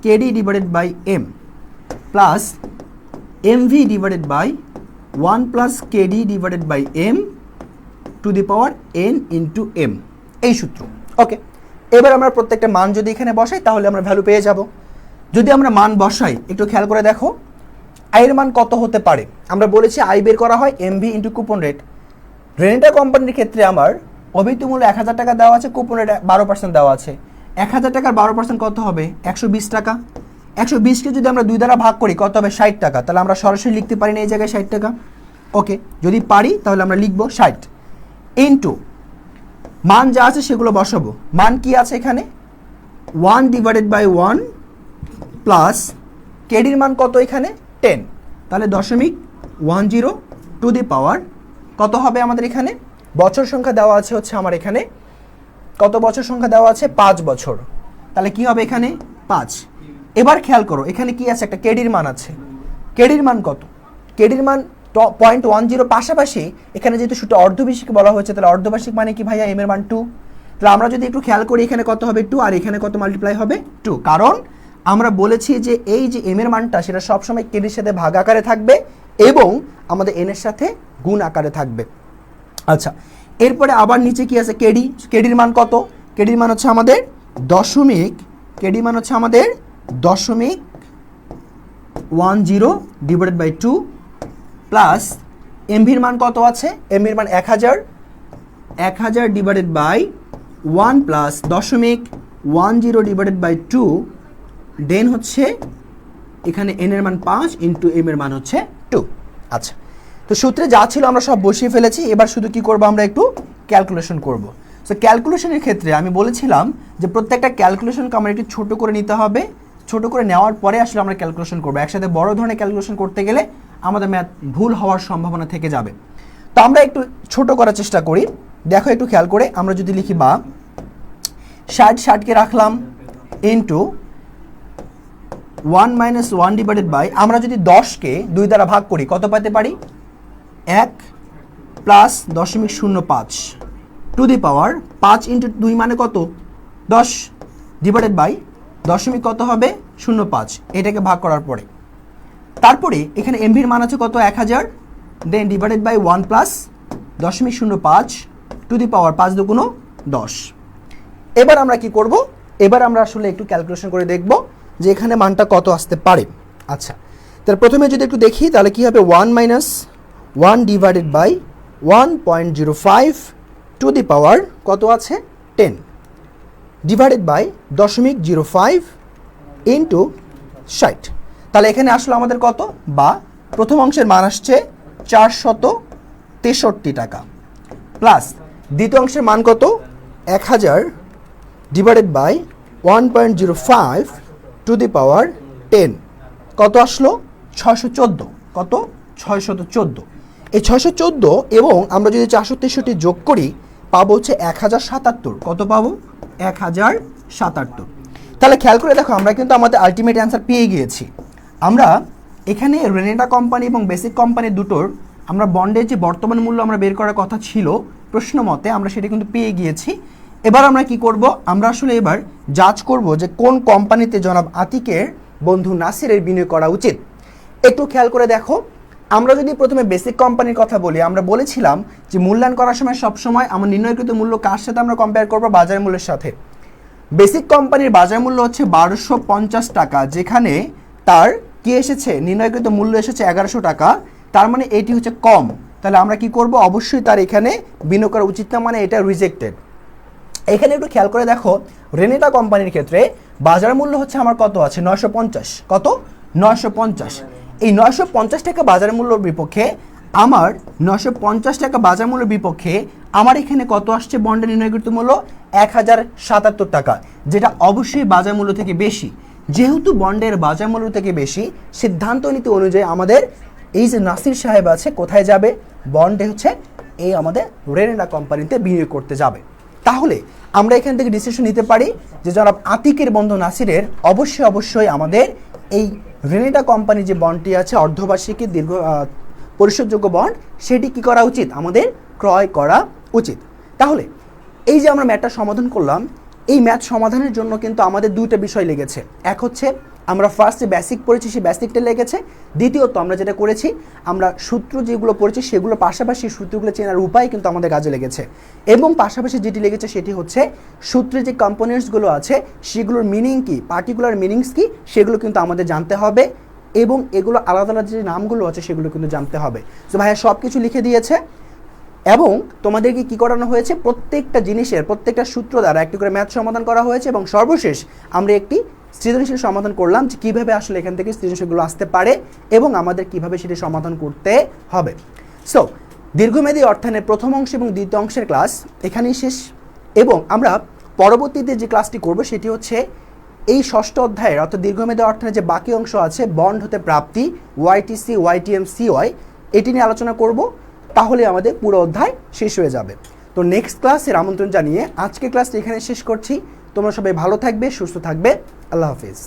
KD divided by M plus MV divided by 1 plus KD divided by M to the power N into M, এই সূত্র। ওকে, এবার আমরা প্রত্যেকটা মান যদি এখানে বসাই তাহলে আমরা ভ্যালু পেয়ে যাব। যদি আমরা মান বসাই একটু খেয়াল করে দেখো আয়ের মান কত হতে পারে, আমরা বলেছি আই বের করা হয় MV into coupon rate, Renata কোম্পানির ক্ষেত্রে আমার অভিহিত মূল্য 1000 টাকা দেওয়া আছে, কুপনের 12% দেওয়া আছে। 1000 টাকার 12% কত হবে? 120 টাকা। 120কে যদি আমরা 2 দ্বারা ভাগ করি কত হবে? 60 টাকা। তাহলে আমরা সরাসরি লিখতে পারি না এই জায়গায় 60 টাকা? ওকে, যদি পারি তাহলে আমরা লিখবো 60 ইন্টু মান যা আছে সেগুলো বসাবো। মান কি আছে এখানে? 1/1 প্লাস কেডির মান কত এখানে? 10। তাহলে 0.10 টু দি পাওয়ার কত হবে আমাদের এখানে? বছর সংখ্যা দেওয়া আছে হচ্ছে আমার এখানে, কত বছর সংখ্যা দেওয়া আছে? 5 বছর। তাহলে কি হবে এখানে? 5। এবার খেয়াল করো এখানে কি আছে? একটা কেডির মান আছে। কেডির মান কত? কেডির মান 0.10। পাশাপাশি এখানে যেহেতু শুধু অর্ধবার্ষিক বলা হয়েছে, তাহলে অর্ধবার্ষিক মানে কি ভাইয়া? এম এর মান 2। তাহলে আমরা যদি একটু খেয়াল করি এখানে কত হবে? 2, আর এখানে কত মাল্টিপ্লাই হবে? 2। কারণ আমরা বলেছি যে এই যে এম এর মানটা সেটা সবসময় কেডির সাথে ভাগ আকারে থাকবে এবং আমাদের এন এর সাথে গুণ আকারে থাকবে। আচ্ছা, এরপরে আবার নিচে কি আছে? কেডি। কেডির মান কত? কেডির মান হচ্ছে আমাদের কেডি মান হচ্ছে আমাদের 0.10 ডিভাইডেড বাই 2 প্লাস এমভির মান কত আছে? এমভির মান 1000 divided by 1 plus 0.10 divided by 2 then হচ্ছে এখানে এন এর মান 5 ইন্টু এম এর মান হচ্ছে 2। আচ্ছা, তো সূত্রে যা ছিল আমরা সব বসিয়ে ফেলেছি। এবার শুধু কি করব? আমরা একটু ক্যালকুলেশন করব। সো ক্যালকুলেশনের ক্ষেত্রে আমি বলেছিলাম যে প্রত্যেকটা ক্যালকুলেশনকে আমরা একটু ছোট করে নিতে হবে। ছোট করে নেওয়ার পরে আসলে আমরা ক্যালকুলেশন করব। একসাথে বড় ধরনের ক্যালকুলেশন করতে গেলে আমাদের ম্যাথ ভুল হওয়ার সম্ভাবনা থেকে যাবে। তো আমরা একটু ছোট করার চেষ্টা করি। দেখো একটু খেয়াল করে আমরা যদি লিখি বা 60কে রাখলাম ইন্টু 1 - 1 ডিভাইডেড বাই, আমরা যদি 10কে 2 দ্বারা ভাগ করি কত পেতে পারি? 1 plus 0.05 to the power 5 into 2 মানে কত? 10 ডিভাইডেড বাই দশমিক কত হবে? 0.5। এটাকে ভাগ করার পরে তারপরে এখানে এমভির মান আছে কত? 1000 then divided by 1 plus 0.05 to the power 5 দুগুণ 10। এবার আমরা কি করব? এবার আমরা আসলে একটু ক্যালকুলেশন করে দেখব যে এখানে মানটা কত আসতে পারে। আচ্ছা, তাহলে প্রথমে যদি একটু দেখি তাহলে কি হবে? 1 - 1 divided by 1.05 two the power কত আছে? 10 ডিভাইডেড বাই 0.05 ইন্টু 60। তাহলে এখানে আসলে আমাদের কত? বা প্রথম অংশের মান আসছে 463 টাকা প্লাস দ্বিতীয় অংশের মান কত? 1000 ডিভাইডেড বাই 1.05 টু দি পাওয়ার 10 কত আসলো? 614। কত? 614। এই 614 এবং আমরা যদি 463 যোগ করি পাবো হচ্ছে 1077। কত পাবো? 1077। তাহলে খেয়াল করে দেখো আমরা কিন্তু আমাদের আলটিমেট অ্যান্সার পেয়ে গিয়েছি। আমরা এখানে রেনেটা কোম্পানি এবং বেসিক কোম্পানি দুটোর আমরা বন্ডের যে বর্তমান মূল্য আমরা বের করার কথা ছিল প্রশ্ন মতে, আমরা সেটা কিন্তু পেয়ে গিয়েছি। এবার আমরা কি করব? আমরা আসলে এবার যাচ করব যে কোন কোম্পানিতে জনাব আতিকের বন্ধু নাসিরের বিনিয়োগ করা উচিত। একটু খেয়াল করে দেখো, আমরা যদি প্রথমে বেসিক কোম্পানির কথা বলি, আমরা বলেছিলাম যে মূল্যায়ন করার সময় সবসময় আমার নির্ণয়কৃত মূল্য কার সাথে আমরা কম্পেয়ার করব? বাজার মূল্যের সাথে। বেসিক কোম্পানির বাজার মূল্য হচ্ছে 1250 টাকা, যেখানে তার কি এসেছে? নির্ণয়কৃত মূল্য এসেছে 1100 টাকা। তার মানে এটি হচ্ছে কম। তাহলে আমরা কি করব? অবশ্যই তার এখানে বিনিয়োগ করা উচিত না, মানে এটা রিজেক্টেড। এখানে একটু খেয়াল করে দেখো, রেনেটা কোম্পানির ক্ষেত্রে বাজার মূল্য হচ্ছে আমার কত আছে? 950। কত? 950। এই 950 টাকা বাজার মূল্যর বিপক্ষে আমার 950 টাকা বাজার মূল্যের বিপক্ষে আমার এখানে কত আসছে? বন্ডের নির্ণয়কৃত মূল্য 1077 টাকা, যেটা অবশ্যই বাজার মূল্য থেকে বেশি। যেহেতু বন্ডের বাজার মূল্য থেকে বেশি, সিদ্ধান্ত নীতি অনুযায়ী আমাদের এই যে নাসির সাহেব আছে কোথায় যাবে? বন্ডে হচ্ছে এই আমাদের রেনেটা কোম্পানিতে বিনিয়োগ করতে যাবে। তাহলে আমরা এখান থেকে ডিসিশন নিতে পারি যে জনাব আতিকের বন্ধু নাসিরের অবশ্যই আমাদের এই রেনেটা কোম্পানি যে বন্ডটি আছে অর্ধবার্ষিকী দীর্ঘ পরিশোধযোগ্য বন্ড, সেটি কি করা উচিত? আমাদের ক্রয় করা উচিত। তাহলে এই যে আমরা ম্যাথটা সমাধান করলাম, এই ম্যাথ সমাধানের জন্য কিন্তু আমাদের দুইটা বিষয় লেগেছে। এক হচ্ছে আমরা ফার্স্টে বেসিক পড়েছি, সেই বেসিকটা লেগেছে। দ্বিতীয়ত আমরা যেটা করেছি, আমরা সূত্র যেগুলো পড়েছি সেগুলো পাশাপাশি সূত্রগুলো চেনার উপায় কিন্তু আমাদের কাজে লেগেছে। এবং পাশাপাশি যেটি লেগেছে সেটি হচ্ছে সূত্রে যে কম্পোনেন্টসগুলো আছে সেগুলোর মিনিং কি, পার্টিকুলার মিনিংস কি, সেগুলো কিন্তু আমাদের জানতে হবে। এবং এগুলো আলাদা আলাদা যে নামগুলো আছে সেগুলো কিন্তু জানতে হবে। তো ভাইয়া সব কিছু লিখে দিয়েছে। এবং তোমাদেরকে কি করানো হয়েছে, প্রত্যেকটা জিনিসের প্রত্যেকটা সূত্র দ্বারা একটি করে ম্যাথ সমাধান করা হয়েছে এবং সর্বশেষ আমরা একটি সৃজনশীল সমাধান করলাম যে কীভাবে আসলে এখান থেকে সৃজনশীলগুলো আসতে পারে এবং আমাদের কিভাবে সেটি সমাধান করতে হবে। সো দীর্ঘমেয়াদী অর্থায়নের প্রথম অংশ এবং দ্বিতীয় অংশের ক্লাস এখানেই শেষ এবং আমরা পরবর্তীতে যে ক্লাসটি করব সেটি হচ্ছে এই ষষ্ঠ অধ্যায়ের অর্থাৎ দীর্ঘমেয়াদী অর্থায়নের যে বাকি অংশ আছে বন্ড হতে প্রাপ্তি, ওয়াইটিসি, ওয়াইটিএম, সিওয়াই, এটি নিয়ে আলোচনা করব। তাহলে আমাদের পুরো অধ্যায় শেষ হয়ে যাবে। তো নেক্সট ক্লাসের আমন্ত্রণ জানিয়ে আজকের ক্লাসটি এখানে শেষ করছি। তোমরা সবাই ভালো থাকবে, সুস্থ থাকবে। আল্লাহ হাফিজ।